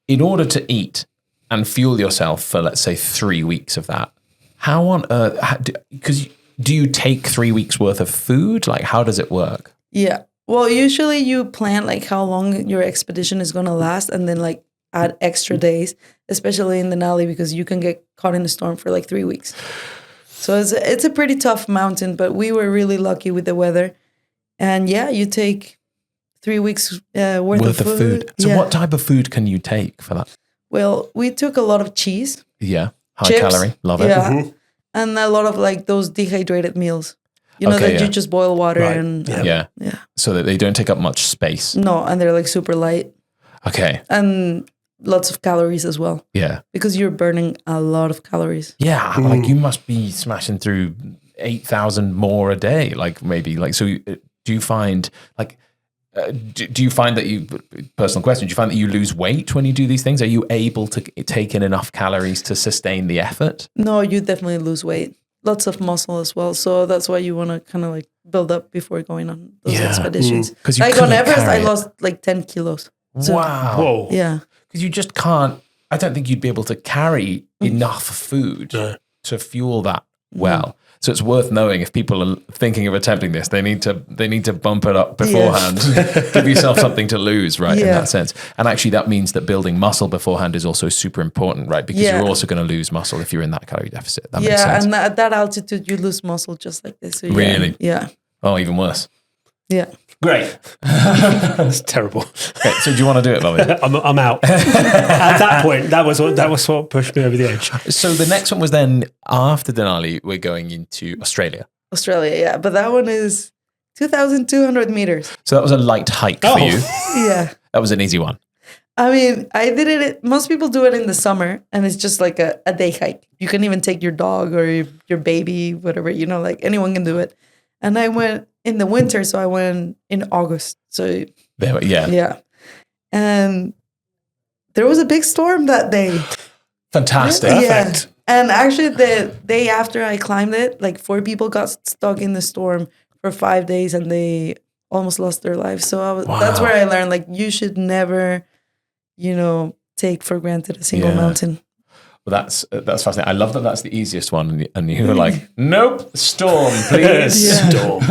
in order to eat and fuel yourself for, let's say, 3 weeks of that, how on earth, because do you take 3 weeks worth of food? Like, how does it work? Yeah. Well, usually you plan like how long your expedition is going to last, and then like add extra days, especially in Denali, because you can get caught in a storm for like 3 weeks. So it's a pretty tough mountain, but we were really lucky with the weather. And yeah, you take 3 weeks worth of food. So what type of food can you take for that? Well, we took a lot of cheese. Yeah. High Chips. calorie. Love it. Yeah. And a lot of like those dehydrated meals. You know, Okay, that yeah. you just boil water Right. and Yeah. So that they don't take up much space. no, and they're like super light Okay. and lots of calories as well Yeah. because you're burning a lot of calories. Yeah. Like you must be smashing through 8,000 more a day. Like maybe like, so do you find like, do you find that personal question, do you find that you lose weight when you do these things? Are you able to take in enough calories to sustain the effort? No, you definitely lose weight. Lots of muscle as well. So that's why you want to kind of like build up before going on those expeditions. 'Cause you like on couldn't Everest, carry I it. lost like 10 kilos. So, Wow. Whoa. Yeah. Because you just can't, I don't think you'd be able to carry enough food to fuel that well. So it's worth knowing if people are thinking of attempting this, they need to bump it up beforehand. Give yourself something to lose, right? In Yeah. that sense. And actually that means that building muscle beforehand is also super important, right? Because you're also going to lose muscle if you're in that calorie deficit. That makes sense. And at that altitude, you lose muscle just like this. So Really? Yeah. Oh, even worse. Yeah. Great. That's terrible. Okay, so do you want to do it, Bobby? I'm out. At that point, that was what pushed me over the edge. So the next one was then after Denali, we're going into Australia. Australia, yeah. But that one is 2,200 meters. So that was a light hike for you. Yeah. That was an easy one. I mean, I did it. Most people do it in the summer, and it's just like a day hike. You can even take your dog or your baby, whatever, you know, like anyone can do it. And I went in the winter, so I went in August. So yeah. And there was a big storm that day. Fantastic. Yeah. And actually, the day after I climbed it, like 4 people got stuck in the storm for 5 days, and they almost lost their lives. So that's where I learned, like, you should never, take for granted a single mountain. Well, that's fascinating. I love that that's the easiest one. And you were like, nope, storm, please. Storm.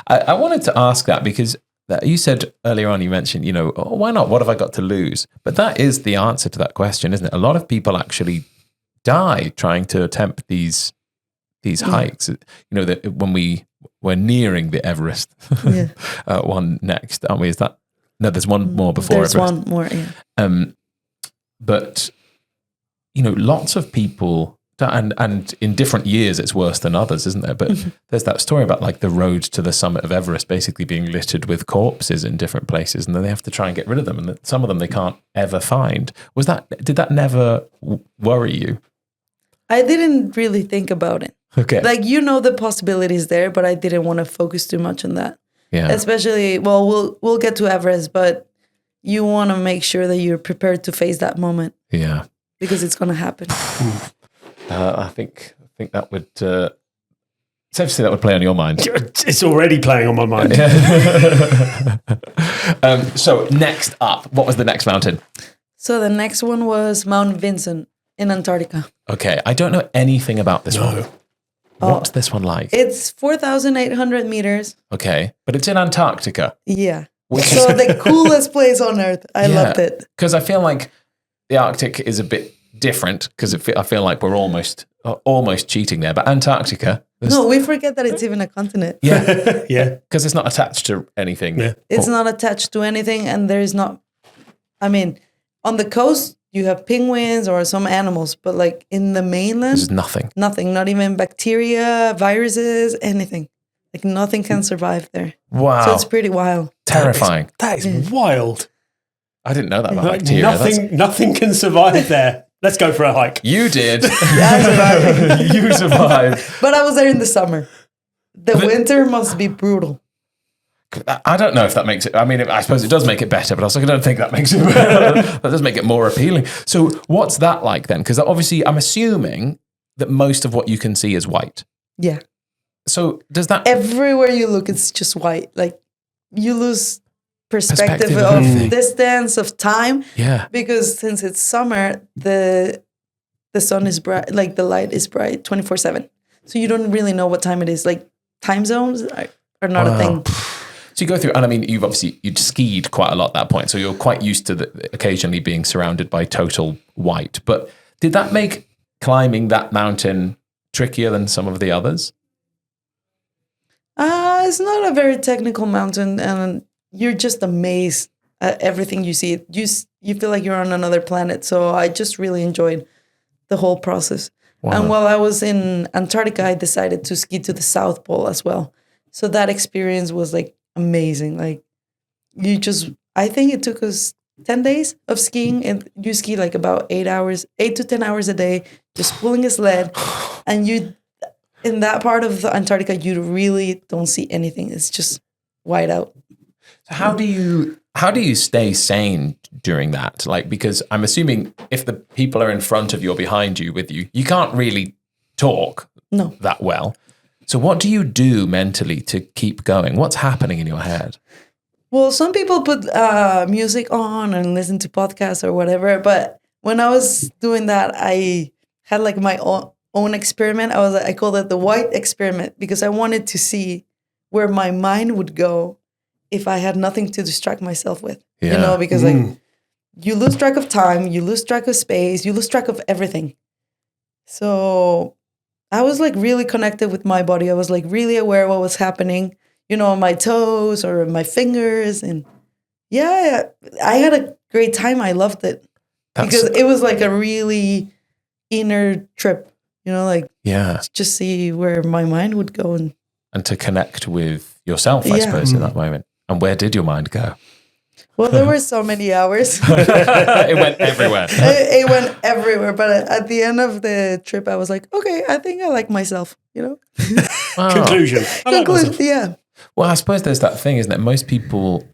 I wanted to ask that because you said earlier on, you mentioned, oh, why not? What have I got to lose? But that is the answer to that question, isn't it? A lot of people actually die trying to attempt these hikes. That when we're nearing the Everest one next, aren't we? Is that? No, there's one more before Everest. There's one more, yeah. But lots of people, and in different years it's worse than others, isn't there? But there's that story about like the road to the summit of Everest basically being littered with corpses in different places, and then they have to try and get rid of them, and some of them they can't ever find. Did that never worry you? I didn't really think about it. Okay. Like, the possibilities there, but I didn't want to focus too much on that. Yeah. Especially, we'll get to Everest, but you want to make sure that you're prepared to face that moment. Yeah. Because it's going to happen. I think that would safe to say that would play on your mind. It's already playing on my mind. So next up, what was the next mountain? So the next one was Mount Vinson in Antarctica. Okay, I don't know anything about this one. What's this one like? It's 4,800 meters. Okay, but it's in Antarctica. Yeah. So the coolest place on earth. I loved it. Because I feel like the Arctic is a bit different because I feel like we're almost cheating there. But Antarctica... No, we forget that it's even a continent. Yeah. Yeah. Because it's not attached to anything. Yeah. It's not attached to anything, and there is not... I mean, on the coast, you have penguins or some animals, but like in the mainland... There's nothing. Nothing, not even bacteria, viruses, anything. Like nothing can survive there. Wow. So it's pretty wild. Terrifying. That is wild. I didn't know that about bacteria. Nothing can survive there. Let's go for a hike. You did. I survived. You survived. But I was there in the summer. The winter must be brutal. I don't know if that makes it... I mean, I suppose it does make it better, but I don't think that makes it better. That does make it more appealing. So what's that like then? Because obviously I'm assuming that most of what you can see is white. Yeah. So does that... Everywhere you look, it's just white. Like you lose perspective of of everything. distance, of time. Yeah. Because since it's summer, the sun is bright, like the light is bright 24/7. So you don't really know what time it is. Like time zones are not a thing. So you go through, and I mean, you'd skied quite a lot at that point, so you're quite used to occasionally being surrounded by total white. But did that make climbing that mountain trickier than some of the others? It's not a very technical mountain, and you're just amazed everything you see. You feel like you're on another planet. So I just really enjoyed the whole process. Wow. And while I was in Antarctica, I decided to ski to the South Pole as well. So that experience was like amazing. Like I think it took us 10 days of skiing, and you ski like about 8 to 10 hours a day, just pulling a sled. And in that part of Antarctica, you really don't see anything. It's just wide out. So how do you stay sane during that? Like, because I'm assuming if the people are in front of you or behind you with you, you can't really talk that well. So what do you do mentally to keep going? What's happening in your head? Well, some people put music on and listen to podcasts or whatever. But when I was doing that, I had like my own experiment. I called it the white experiment, because I wanted to see where my mind would go if I had nothing to distract myself with. Yeah. You know, because like you lose track of time, you lose track of space, you lose track of everything. So I was like really connected with my body. I was like really aware of what was happening, you know, on my toes or my fingers. And yeah, I had a great time. I loved it because it was like a really inner trip, you know, like just see where my mind would go. And to connect with yourself, I suppose, in that moment. And where did your mind go? Well, there were so many hours. It went everywhere. It went everywhere. But at the end of the trip, I was like, okay, I think I like myself, you know? Wow. Conclusion. Yeah. Well, I suppose there's that thing, isn't it? Most people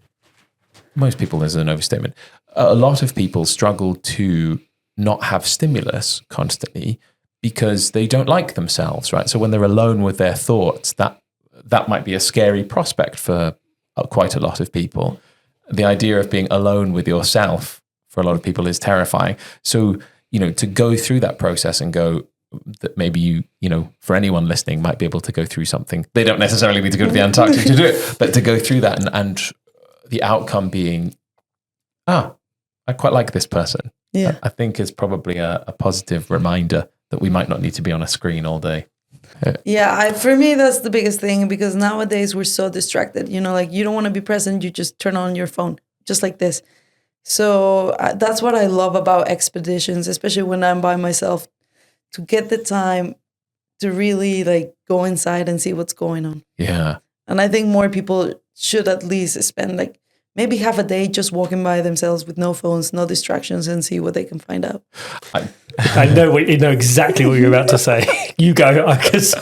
is an overstatement. A lot of people struggle to not have stimulus constantly because they don't like themselves, right? So when they're alone with their thoughts, that might be a scary prospect for quite a lot of people. The idea of being alone with yourself for a lot of people is terrifying. So, you know, to go through that process and go that maybe you know, for anyone listening might be able to go through something. They don't necessarily need to go to the Antarctic to do it, but to go through that and the outcome being, I quite like this person. Yeah. I think is probably a positive reminder that we might not need to be on a screen all day. Yeah, for me, that's the biggest thing, because nowadays we're so distracted. You know, like you don't want to be present. You just turn on your phone, just like this. So that's what I love about expeditions, especially when I'm by myself, to get the time to really like go inside and see what's going on. Yeah. And I think more people should at least spend like maybe half a day just walking by themselves with no phones, no distractions, and see what they can find out. I know exactly what you're about to say. You go, because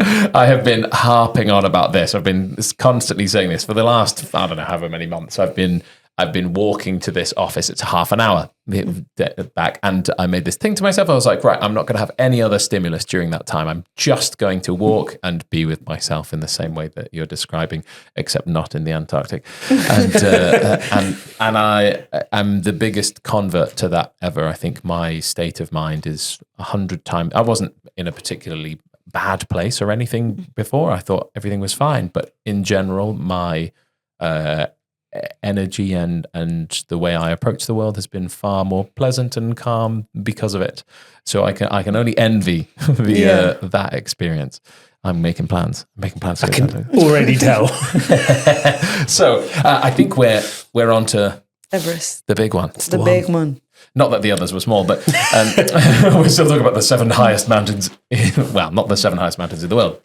I have been harping on about this. I've been constantly saying this for the last, I don't know, however many months. I've been walking to this office. It's half an hour back. And I made this thing to myself. I was like, right, I'm not going to have any other stimulus during that time. I'm just going to walk and be with myself in the same way that you're describing, except not in the Antarctic. And I am the biggest convert to that ever. I think my state of mind is 100 times. I wasn't in a particularly bad place or anything before. I thought everything was fine. But in general, my energy and the way I approach the world has been far more pleasant and calm because of it. So I can only envy that experience. I'm making plans. I can already tell. So I think we're on to Everest, the big one. the big one. Not that the others were small, but we're still talking about the 7 highest mountains. Well, not the 7 highest mountains in the world,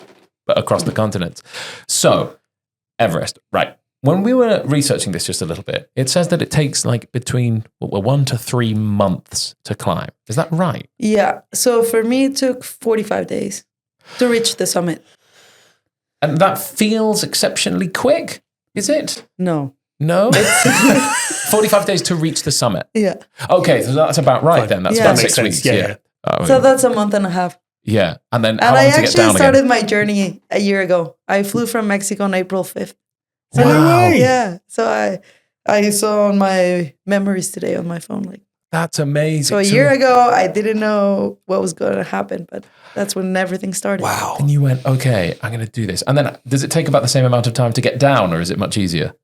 but across the continent. So Everest, right. When we were researching this just a little bit, it says that it takes like between 1 to 3 months to climb. Is that right? Yeah. So for me, it took 45 days to reach the summit. And that feels exceptionally quick, is it? No. No? 45 days to reach the summit. Yeah. Okay, so that's about right then. That's about 6 weeks. Yeah. So that's a month and a half. Yeah. And then how long I to get down actually started again? my journey a year ago. I flew from Mexico on April 5th. So, Wow. Yeah. So I saw on my memories today on my phone, like, That's amazing. so a year ago, I didn't know what was going to happen, but that's when everything started. wow. And you went, okay, I'm going to do this. And then does it take about the same amount of time to get down, or is it much easier?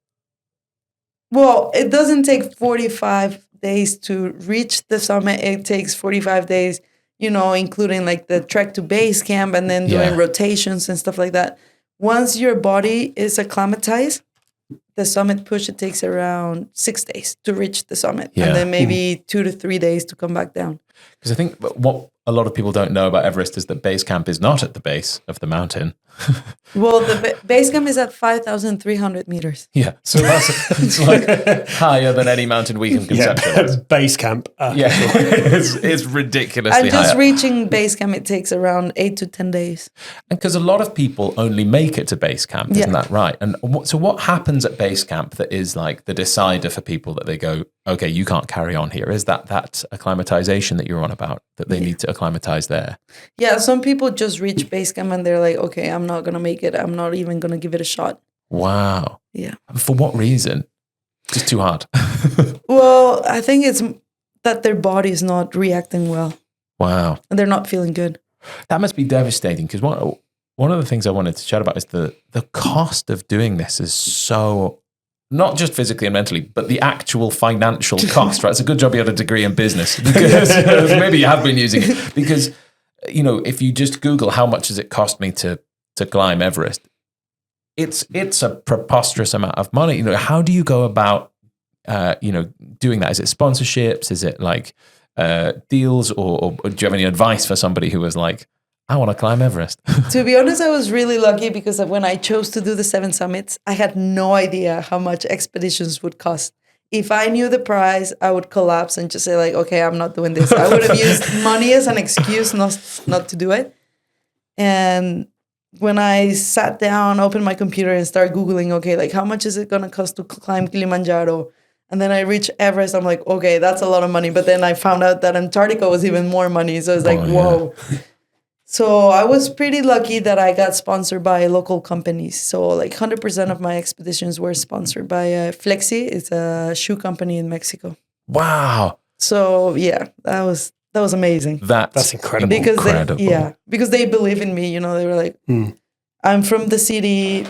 Well, it doesn't take 45 days to reach the summit. It takes 45 days, you know, including like the trek to base camp and then doing rotations and stuff like that. Once your body is acclimatized the summit push, it takes around 6 days to reach the summit, Yeah. and then maybe 2 to 3 days to come back down. Because I think what a lot of people don't know about Everest is that base camp is not at the base of the mountain. Well, the base camp is at 5,300 meters. Yeah, so it's like higher than any mountain we can conceptualize. Base camp. Yeah, it's ridiculously And just higher. reaching base camp, it takes around 8 to 10 days. And because a lot of people only make it to base camp, isn't that right? And so what happens at base camp that is like the decider for people that they go, okay, you can't carry on here? Is that acclimatization that you're on about, that they need to acclimatize there? Yeah, some people just reach base camp and they're like, okay, I'm not going to make it. I'm not even going to give it a shot. Wow. Yeah. For what reason? Just too hard. Well, I think it's that their body is not reacting well Wow. and they're not feeling good. That must be devastating, because one of the things I wanted to chat about is the cost of doing this is so, not just physically and mentally, but the actual financial cost, right? It's a good job you had a degree in business, because maybe you have been using it. Because, if you just Google how much does it cost me to climb Everest, it's a preposterous amount of money. How do you go about, doing that? Is it sponsorships? Is it like deals, or do you have any advice for somebody who was like, I want to climb Everest? To be honest, I was really lucky because when I chose to do the 7 summits, I had no idea how much expeditions would cost. If I knew the price, I would collapse and just say like, okay, I'm not doing this. I would have used money as an excuse not to do it. And when I sat down, opened my computer and started Googling, okay, like how much is it going to cost to climb Kilimanjaro? And then I reached Everest. I'm like, okay, that's a lot of money. But then I found out that Antarctica was even more money. So I was like, whoa. So I was pretty lucky that I got sponsored by local companies. So like 100% of my expeditions were sponsored by Flexi. It's a shoe company in Mexico. Wow. So yeah, that was amazing. That's incredible. Because they believe in me. They were like, I'm from the city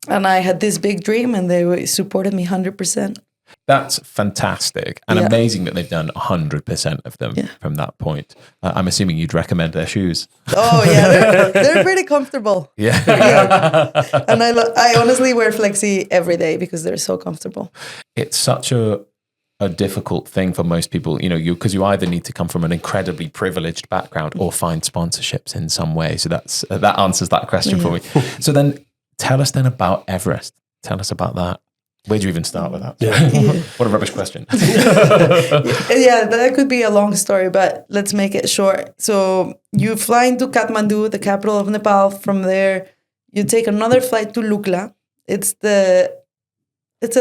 and I had this big dream and they supported me 100%. That's fantastic and amazing that they've done 100% of them from that point. I'm assuming you'd recommend their shoes. Oh yeah, they're pretty comfortable. Yeah. And I honestly wear Flexi every day because they're so comfortable. It's such a difficult thing for most people, because you either need to come from an incredibly privileged background or find sponsorships in some way. So that answers that question for me. So then tell us then about Everest. Tell us about that. Where do you even start with that? Yeah. What a rubbish question. Yeah, that could be a long story, but let's make it short. So you fly into Kathmandu, the capital of Nepal. From there, you take another flight to Lukla. It's a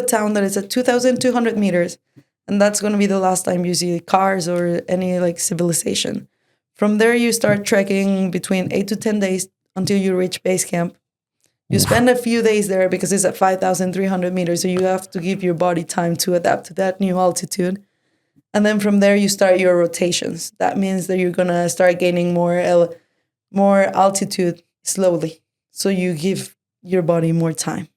town that is at 2,200 meters. And that's going to be the last time you see cars or any like civilization. From there, you start trekking between 8 to 10 days until you reach base camp. You spend a few days there because it's at 5,300 meters. So you have to give your body time to adapt to that new altitude. And then from there, you start your rotations. That means that you're going to start gaining more altitude slowly. So you give your body more time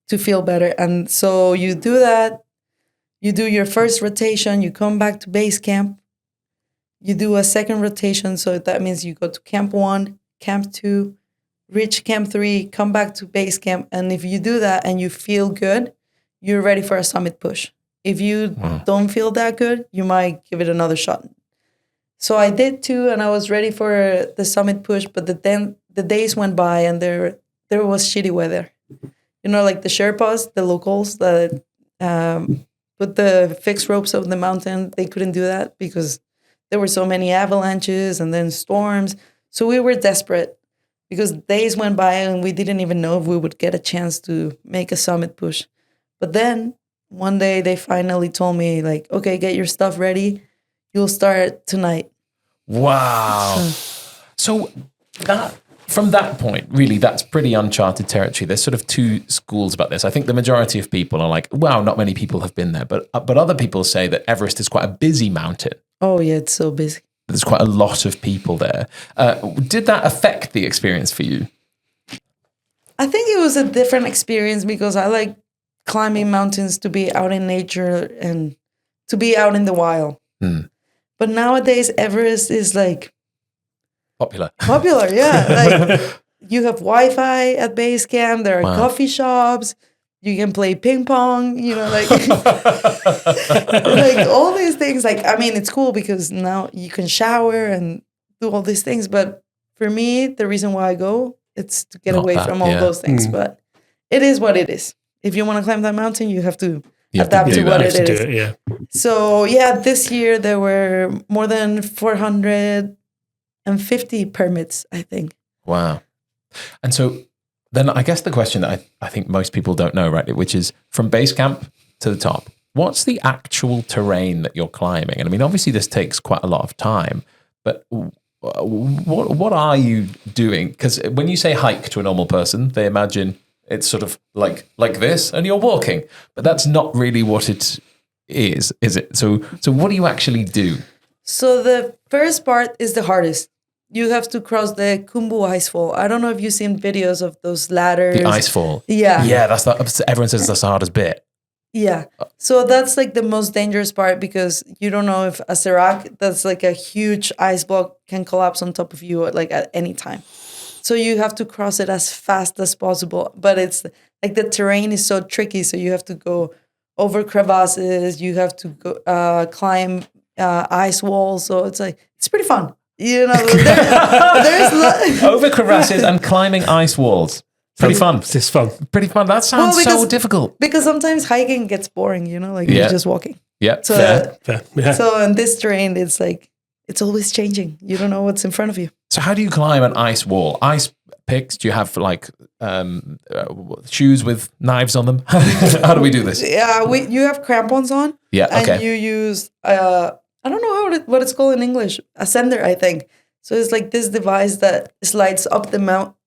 to feel better. And so you do that. You do your first rotation. You come back to base camp. You do a second rotation. So that means you go to camp 1, camp 2, reach camp 3, come back to base camp. And if you do that and you feel good, you're ready for a summit push. If you don't feel that good, you might give it another shot. So I did too, and I was ready for the summit push, but the days went by and there was shitty weather. Like the Sherpas, the locals that put the fixed ropes of the mountain, they couldn't do that because there were so many avalanches and then storms. So we were desperate. Because days went by and we didn't even know if we would get a chance to make a summit push. But then one day they finally told me like, okay, get your stuff ready. You'll start tonight. Wow. So that from that point, really, that's pretty uncharted territory. There's sort of two schools about this. I think the majority of people are like, wow, not many people have been there. But other people say that Everest is quite a busy mountain. Oh, yeah, it's so busy. There's quite a lot of people there. Did that affect the experience for you? I think it was a different experience because I like climbing mountains to be out in nature and to be out in the wild. But nowadays, Everest is like... Popular, yeah. Like you have Wi-Fi at base camp. There are coffee shops. You can play ping pong, like like all these things. Like, I mean, it's cool because now you can shower and do all these things. But for me, the reason why I go, it's to get away from all those things. But it is what it is. If you want to climb that mountain, you have to adapt to what it is. Yeah. So this year there were more than 450 permits, I think. Wow. And so then I guess the question that I think most people don't know, right, which is from base camp to the top, what's the actual terrain that you're climbing? And I mean, obviously this takes quite a lot of time, but what are you doing? Because when you say hike to a normal person, they imagine it's sort of like this and you're walking, but that's not really what it is it? So what do you actually do? So the first part is the hardest. You have to cross the Khumbu Icefall. I don't know if you've seen videos of those ladders. The icefall. Yeah. Yeah, everyone says that's the hardest bit. Yeah. So that's like the most dangerous part because you don't know if a serac, that's like a huge ice block, can collapse on top of you like at any time. So you have to cross it as fast as possible. But it's like the terrain is so tricky. So you have to go over crevasses. You have to go climb ice walls. So it's pretty fun. There's over crevasses and climbing ice walls. Pretty fun. It's fun. Pretty fun. That sounds so difficult. Because sometimes hiking gets boring, you're just walking. Yeah. So, fair. Yeah. So in this terrain, it's like, it's always changing. You don't know what's in front of you. So how do you climb an ice wall? Ice picks? Do you have like shoes with knives on them? How do we do this? Yeah, you have crampons on. Yeah, okay. And you use, I don't know what it's called in English, a sender, I think. So it's like this device that slides up the rope,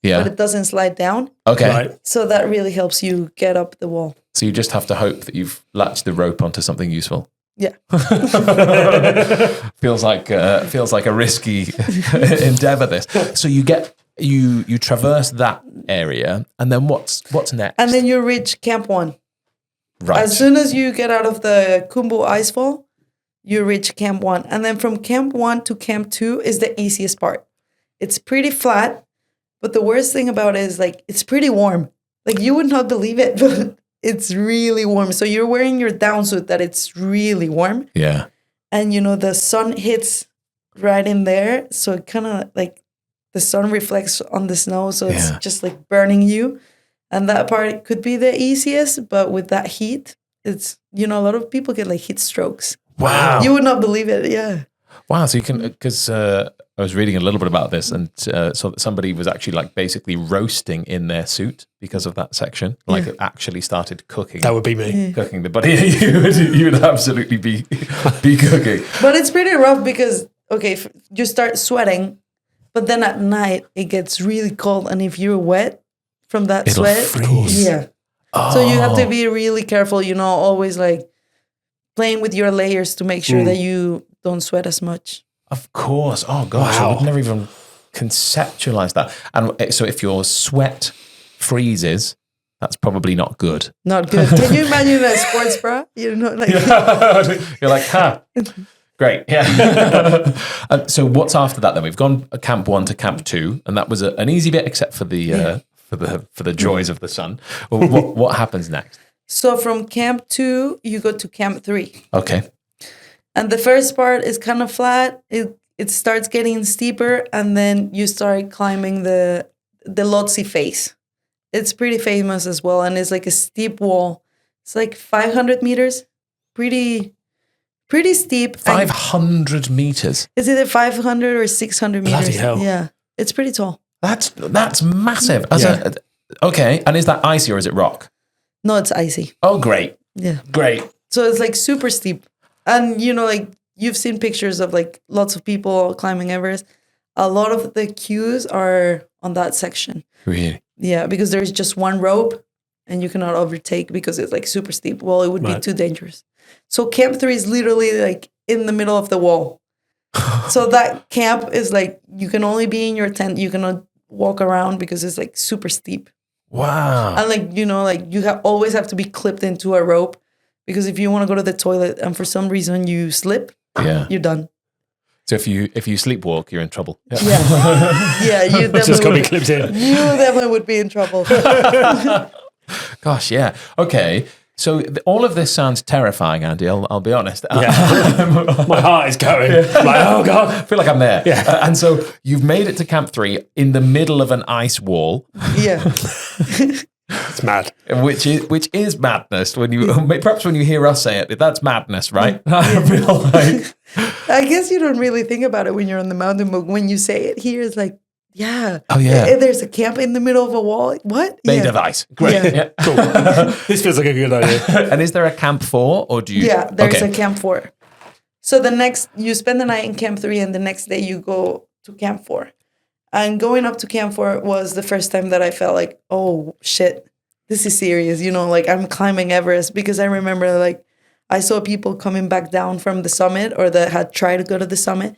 but it doesn't slide down. Okay. Right. So that really helps you get up the wall. So you just have to hope that you've latched the rope onto something useful. Yeah. feels like a risky endeavor. This. So you traverse that area, and then what's next? And then you reach Camp 1. Right. As soon as you get out of the Khumbu Icefall, you reach Camp 1. And then from Camp 1 to Camp 2 is the easiest part. It's pretty flat, but the worst thing about it is it's pretty warm. Like you would not believe it, but it's really warm. So you're wearing your down suit that it's really warm. Yeah. And the sun hits right in there. So it kind of like the sun reflects on the snow. So it's just like burning you. And that part could be the easiest, but with that heat, it's, a lot of people get like heat strokes. Wow. You would not believe it. Yeah. Wow. So you can, because I was reading a little bit about this and so that somebody was actually like basically roasting in their suit because of that section. Like it actually started cooking. That would be me. Cooking the body. You would absolutely be cooking. But it's pretty rough because, you start sweating, but then at night it gets really cold. And if you're wet from that It'll sweat, freeze. yeah. Oh. So you have to be really careful, always like playing with your layers to make sure that you don't sweat as much. Of course. Oh gosh, I would never even conceptualize that. And so if your sweat freezes, that's probably not good. Not good. Can you imagine a sports bra? You're like great. Yeah. So what's after that then? We've gone Camp 1 to Camp 2, and that was an easy bit except for the for the joys of the sun. What happens next? So from Camp 2, you go to Camp 3. Okay. And the first part is kind of flat. It starts getting steeper, and then you start climbing the Lhotse face. It's pretty famous as well, and it's like a steep wall. It's like 500 meters. Pretty steep. 500 meters. Is it 500 or 600 meters? Bloody hell. Yeah. It's pretty tall. That's massive. Okay. And is that icy or is it rock? No, it's icy. Oh, great. Yeah. Great. So it's like super steep. And, like you've seen pictures of like lots of people climbing Everest. A lot of the queues are on that section. Really? Yeah, because there's just one rope and you cannot overtake because it's like super steep. Well, it would be too dangerous. So Camp 3 is literally like in the middle of the wall. So that camp is like, you can only be in your tent. You cannot walk around because it's like super steep. Wow. And like, you always have to be clipped into a rope because if you want to go to the toilet and for some reason you slip, you're done. So if you sleepwalk, you're in trouble. Yeah. Yeah, you definitely Just got to be clipped in. You definitely would be in trouble. Gosh, yeah. Okay. So all of this sounds terrifying, Andy. I'll be honest. Yeah. My heart is going. Like, oh God. I feel like I'm there. Yeah. And so you've made it to Camp 3 in the middle of an ice wall. Yeah. It's mad. Which is madness. When you perhaps when you hear us say it, that's madness, right? I feel like I guess you don't really think about it when you're on the mountain, but when you say it here, it's like, yeah. Oh, yeah. There's a camp in the middle of a wall. What? made of ice. Great. Yeah. Cool. This feels like a good idea. And is there a Camp 4 or do you? Yeah, there's Okay. a Camp 4. So you spend the night in Camp 3 and the next day you go to Camp 4. And going up to Camp 4 was the first time that I felt like, oh shit, this is serious. Like I'm climbing Everest, because I remember like I saw people coming back down from the summit or that had tried to go to the summit,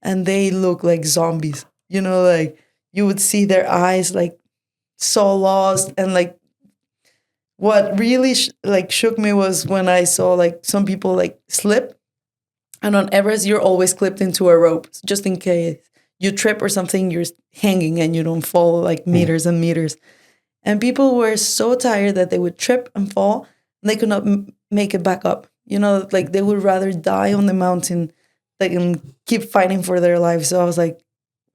and they look like zombies. Like you would see their eyes like so lost. And like what really shook me was when I saw like some people like slip. And on Everest, you're always clipped into a rope just in case you trip or something, you're hanging and you don't fall like meters and meters. And people were so tired that they would trip and fall and they could not make it back up. Like they would rather die on the mountain and keep fighting for their lives. So I was like,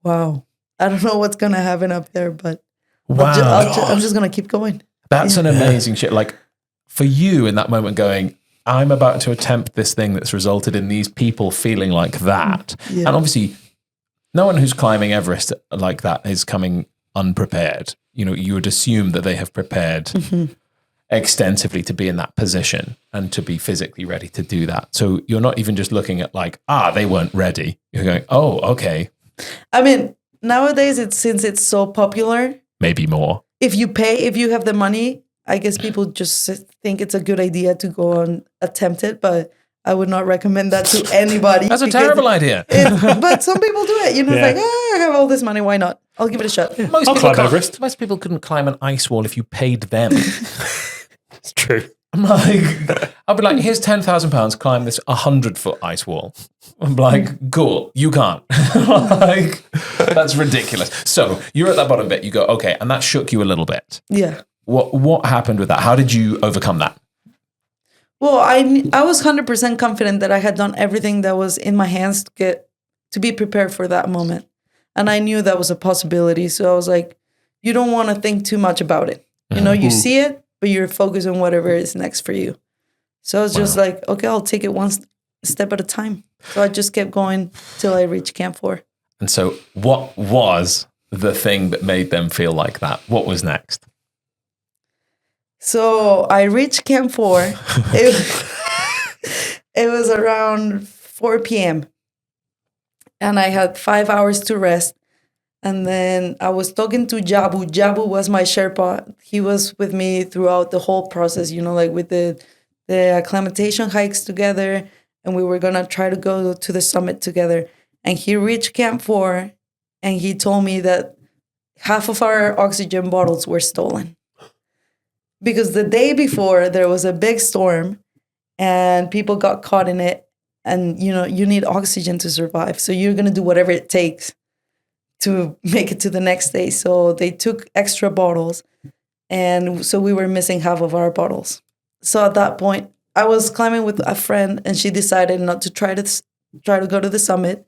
wow, I don't know what's going to happen up there, but Wow. I'm just going to keep going. That's an amazing shit. Like for you in that moment going, I'm about to attempt this thing that's resulted in these people feeling like that. Yeah. And obviously no one who's climbing Everest like that is coming unprepared. You would assume that they have prepared extensively to be in that position and to be physically ready to do that. So you're not even just looking at like, they weren't ready. You're going, oh, okay. I mean, nowadays, since it's so popular, Maybe more. if you have the money, I guess people just think it's a good idea to go and attempt it, but I would not recommend that to anybody. That's a because terrible idea. But some people do it. It's Yeah. like, I have all this money. Why not? I'll give it a shot. Most I'll people climb can't- Everest. Most people couldn't climb an ice wall if you paid them. It's true. I'm like, I'll be like, here's £10,000, climb this 100-foot ice wall. I'm like, cool, you can't. Like, that's ridiculous. So you're at that bottom bit, you go, okay, and that shook you a little bit. Yeah. What happened with that? How did you overcome that? Well, I was 100% confident that I had done everything that was in my hands to be prepared for that moment. And I knew that was a possibility. So I was like, you don't want to think too much about it. You see it, but you're focused on whatever is next for you. So I was just like, okay, I'll take it one step at a time. So I just kept going till I reached Camp 4. And so what was the thing that made them feel like that? What was next? So I reached Camp 4. It was around 4 p.m. And I had 5 hours to rest. And then I was talking to Jabu. Jabu was my Sherpa. He was with me throughout the whole process, like with the acclimatization hikes together. And we were going to try to go to the summit together. And he reached Camp 4 and he told me that half of our oxygen bottles were stolen. Because the day before, there was a big storm and people got caught in it. And, you need oxygen to survive. So you're going to do whatever it takes to make it to the next day. So they took extra bottles. And so we were missing half of our bottles. So at that point, I was climbing with a friend and she decided not to try to go to the summit.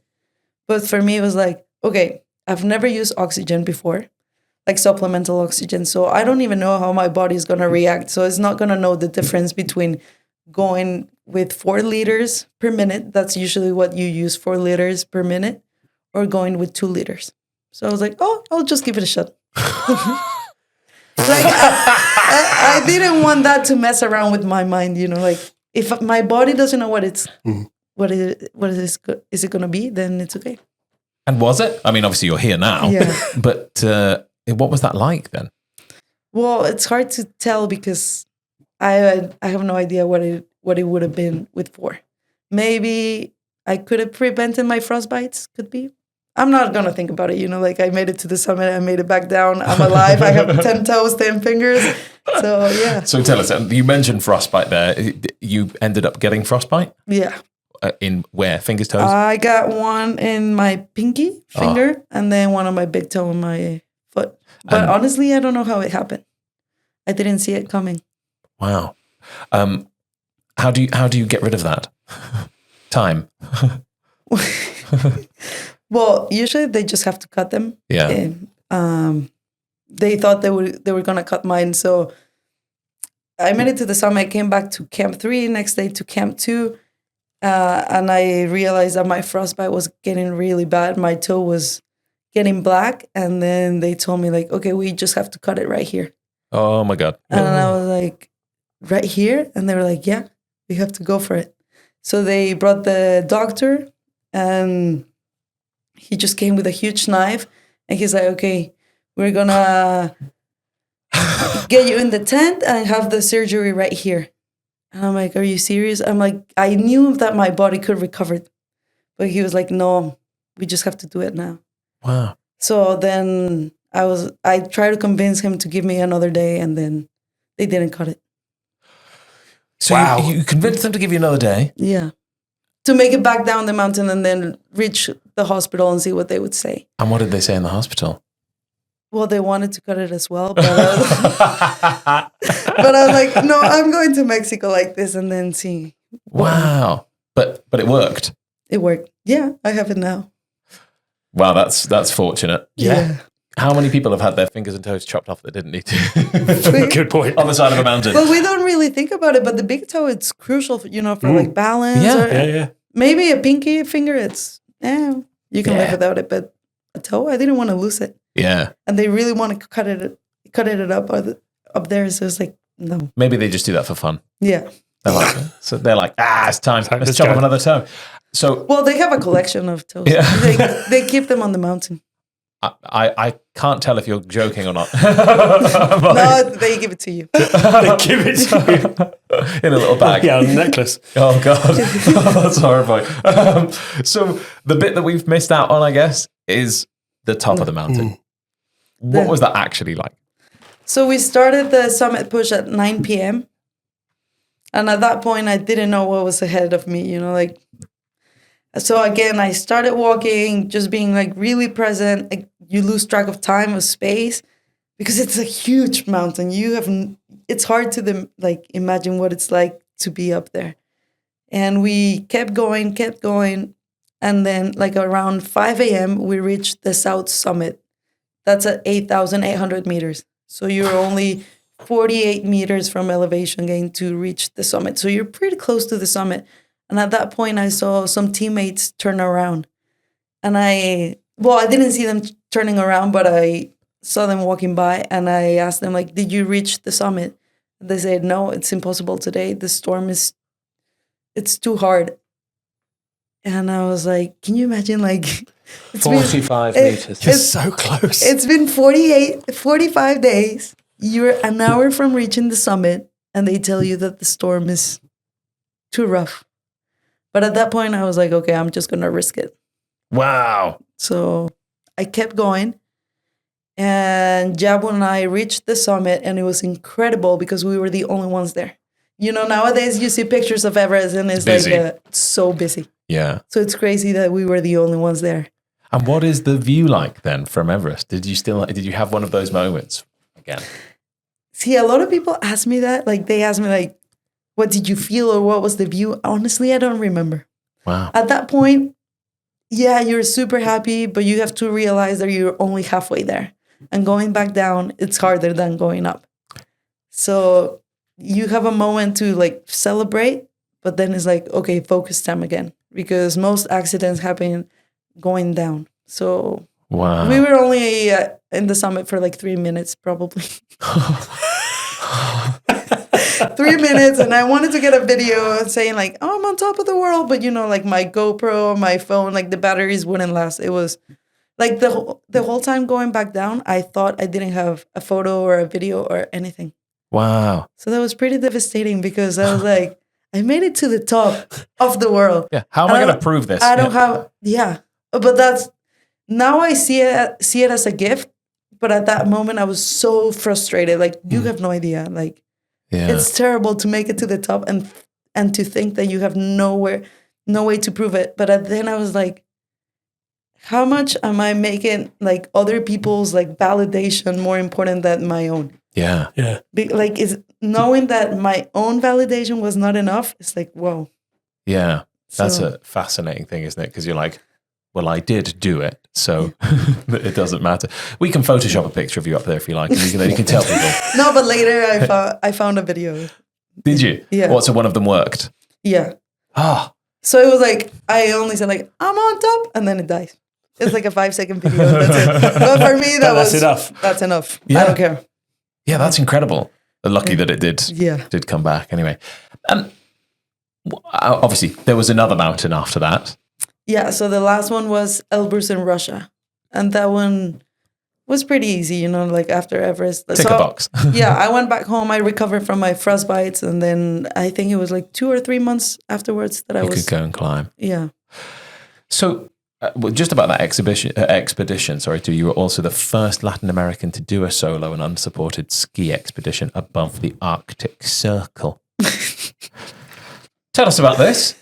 But for me, it was like, okay, I've never used oxygen before, like supplemental oxygen. So I don't even know how my body is going to react. So it's not going to know the difference between going with 4 liters per minute. That's usually what you use, 4 liters per minute, or going with 2 liters. So I was like, oh, I'll just give it a shot. Like I didn't want that to mess around with my mind, like if my body doesn't know what it's, what is it going to be, then it's okay. And was it? I mean, obviously you're here now, Yeah. but what was that like then? Well, it's hard to tell because I have no idea what it would have been with 4. Maybe I could have prevented my frostbites, could be. I'm not going to think about it, like I made it to the summit, I made it back down, I'm alive, I have 10 toes, 10 fingers. So, yeah. So tell us, you mentioned frostbite there. You ended up getting frostbite? Yeah. In where? Fingers, toes? I got one in my pinky finger and then one on my big toe in my foot. But honestly, I don't know how it happened. I didn't see it coming. Wow. How do you get rid of that? Time. Well, usually they just have to cut them. Yeah. And, they thought they were gonna cut mine, so I made it to the summit. I came back to Camp 3, next day to Camp 2, and I realized that my frostbite was getting really bad. My toe was getting black, and then they told me like, okay, we just have to cut it right here. Oh my God. And I was like, right here? And they were like, yeah, we have to go for it. So they brought the doctor, and he just came with a huge knife, and he's like, okay, we're gonna get you in the tent and have the surgery right here. And I'm like, are you serious? I'm like, I knew that my body could recover, but he was like, no, we just have to do it now. Wow. So then I tried to convince him to give me another day, and then they didn't cut it. So Wow. you convinced them to give you another day? Yeah. To make it back down the mountain and then reach the hospital and see what they would say. And what did they say in the hospital? Well, they wanted to cut it as well, but I was like, no, I'm going to Mexico like this and then see. Wow. But it worked. It worked. Yeah, I have it now. Wow, that's fortunate. Yeah. How many people have had their fingers and toes chopped off that didn't need to? Good point. On the side of a mountain. Well, we don't really think about it, but the big toe, it's crucial, for, for like balance. Yeah. Or Yeah. maybe a pinky finger, you can live without it, but a toe, I didn't want to lose it. Yeah. And they really want to cut it up there. So it's like, no. Maybe they just do that for fun. Yeah. They're like, it's time. Let's let's chop go. off another toe. So Well, they have a collection of toes. Yeah. They keep them on the mountain. I can't tell if you're joking or not. No, they give it to you. They give it to you. In a little bag. Yeah, on a necklace. Oh God, that's horrifying. So the bit that we've missed out on, I guess, is the top of the mountain. What was that actually like? So we started the summit push at 9 p.m. And at that point, I didn't know what was ahead of me, So again, I started walking, just being like really present. Like, you lose track of time, of space, because it's a huge mountain. It's hard to imagine what it's like to be up there. And we kept going. And then like around 5 a.m., we reached the South Summit. That's at 8,800 meters. So you're only 48 meters from elevation gain to reach the summit. So you're pretty close to the summit. And at that point, I saw some teammates turn around. And I didn't see them turning around, but I saw them walking by. And I asked them, like, did you reach the summit? They said, no, it's impossible today. The storm it's too hard. And I was like, can you imagine, like... 45 meters. You're so close. It's been 45 days. You're an hour from reaching the summit, and they tell you that the storm is too rough. But at that point, I was like, okay, I'm just going to risk it. Wow. So I kept going. And Jabu and I reached the summit, and it was incredible because we were the only ones there. Nowadays you see pictures of Everest, and it's busy. like so busy. Yeah. So it's crazy that we were the only ones there. And what is the view like then from Everest? Did you have one of those moments again? See, a lot of people ask me that. Like, they ask me, like, what did you feel or what was the view? Honestly, I don't remember. Wow. At that point, yeah, you're super happy, but you have to realize that you're only halfway there. And going back down, it's harder than going up. So you have a moment to, like, celebrate, but then it's like, okay, focus time again. Because most accidents happen going down. So Wow. we were only in the summit for like 3 minutes, probably. 3 minutes, and I wanted to get a video saying like, oh, I'm on top of the world, but like my GoPro, my phone, like the batteries wouldn't last. It was like the whole time going back down, I thought I didn't have a photo or a video or anything. Wow. So that was pretty devastating because I was like, I made it to the top of the world. Yeah. How am I going to prove this? I don't have, but that's, now I see it as a gift. But at that moment, I was so frustrated. Like, you have no idea. Like, it's terrible to make it to the top and to think that you have no way to prove it. But then I was like, how much am I making like other people's like validation more important than my own? Yeah. Yeah. Like, is knowing that my own validation was not enough. It's like, whoa. Yeah. That's So- a fascinating thing, isn't it? Because you're like, well, I did do it, so it doesn't matter. We can Photoshop a picture of you up there if you like, and then you can tell people. No, but later I found a video. Did you? Yeah. What, so one of them worked? Yeah. Ah, So it was like, I only said like, I'm on top, and then it dies. It's like a 5-second video. That's it. But for me, That's enough. That's enough. Yeah. I don't care. yeah, that's incredible. Lucky that it Yeah. did come back anyway. Obviously, there was another mountain after that. Yeah. So the last one was Elbrus in Russia. And that one was pretty easy, you know, like after Everest. Tick a box. Yeah. I went back home. I recovered from my frostbites. And then I think it was like 2 or 3 months afterwards that I You was. could go and climb. Yeah. So, well, just about that expedition, you were also the first Latin American to do a solo and unsupported ski expedition above the Arctic Circle. Tell us about this.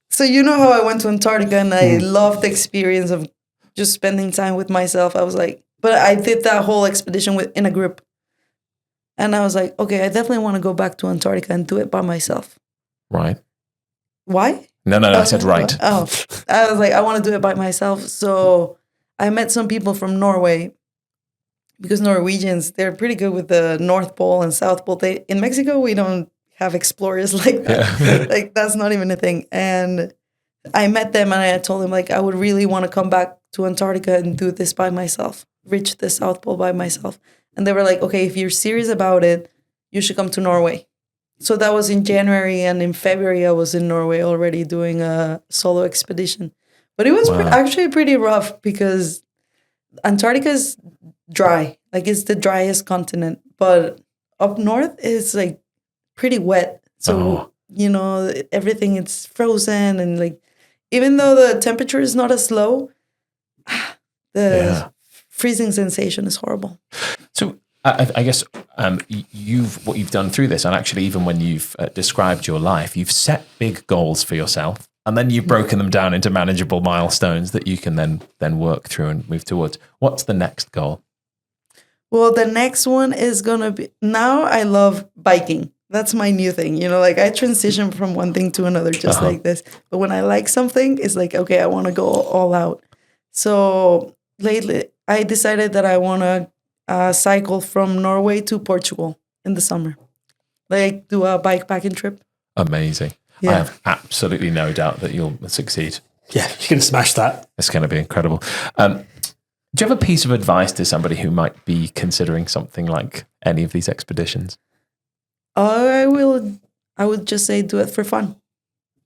So you know how I went to Antarctica and I loved the experience of just spending time with myself. I was like, but I did that whole expedition in a group. And I was like, okay, I definitely want to go back to Antarctica and do it by myself. Right. Why? No, I said right. Oh, I was like, I want to do it by myself. So I met some people from Norway because Norwegians, they're pretty good with the North Pole and South Pole. In Mexico, we don't have explorers like that. Yeah. Like, that's not even a thing. And I met them and I told them, like, I would really want to come back to Antarctica and do this by myself, reach the South Pole by myself. And they were like, okay, if you're serious about it, you should come to Norway. So that was in January, and in February I was in Norway already doing a solo expedition. But it was actually pretty rough because Antarctica is dry. Like, it's the driest continent. But up north it's like pretty wet. So, you know, everything is frozen. And like, even though the temperature is not as low, the freezing sensation is horrible. So I guess what you've done through this, and actually even when you've described your life, you've set big goals for yourself, and then you've broken them down into manageable milestones that you can then work through and move towards. What's the next goal? Well, the next one is going to be, now I love biking. That's my new thing. You know, like I transition from one thing to another just like this. But when I like something, it's like, okay, I want to go all out. So lately I decided that I want to cycle from Norway to Portugal in the summer. Like do a bikepacking trip. Amazing. Yeah. I have absolutely no doubt that you'll succeed. Yeah, you can smash that. It's going to be incredible. Do you have a piece of advice to somebody who might be considering something like any of these expeditions? I would just say do it for fun.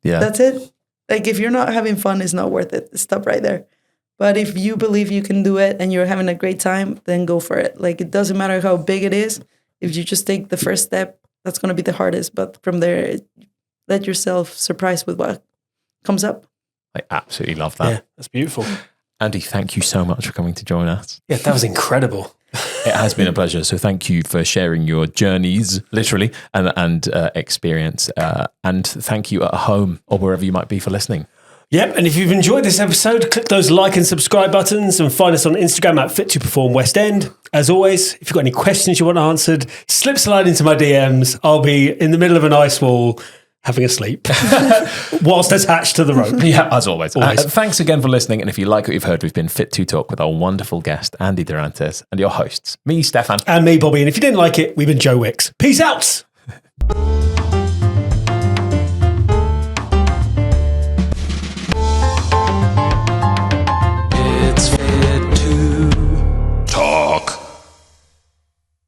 Yeah. That's it. Like if you're not having fun, it's not worth it. Stop right there. But if you believe you can do it and you're having a great time, then go for it. Like it doesn't matter how big it is. If you just take the first step, that's going to be the hardest. But from there, let yourself surprise with what comes up. I absolutely love that. Yeah, that's beautiful. Andy, thank you so much for coming to join us. Yeah, that was incredible. It has been a pleasure. So thank you for sharing your journeys, literally, and experience. And thank you at home or wherever you might be for listening. Yep, and if you've enjoyed this episode, click those like and subscribe buttons and find us on Instagram at Fit2Perform As always, if you've got any questions you want answered, slide into my DMs. I'll be in the middle of an ice wall having a sleep whilst attached to the rope. Yeah, as always. Thanks again for listening. And if you like what you've heard, we've been Fit to Talk with our wonderful guest, Andy Dorantes, and your hosts, me, Stefan. And me, Bobby. And if you didn't like it, we've been Joe Wicks. Peace out.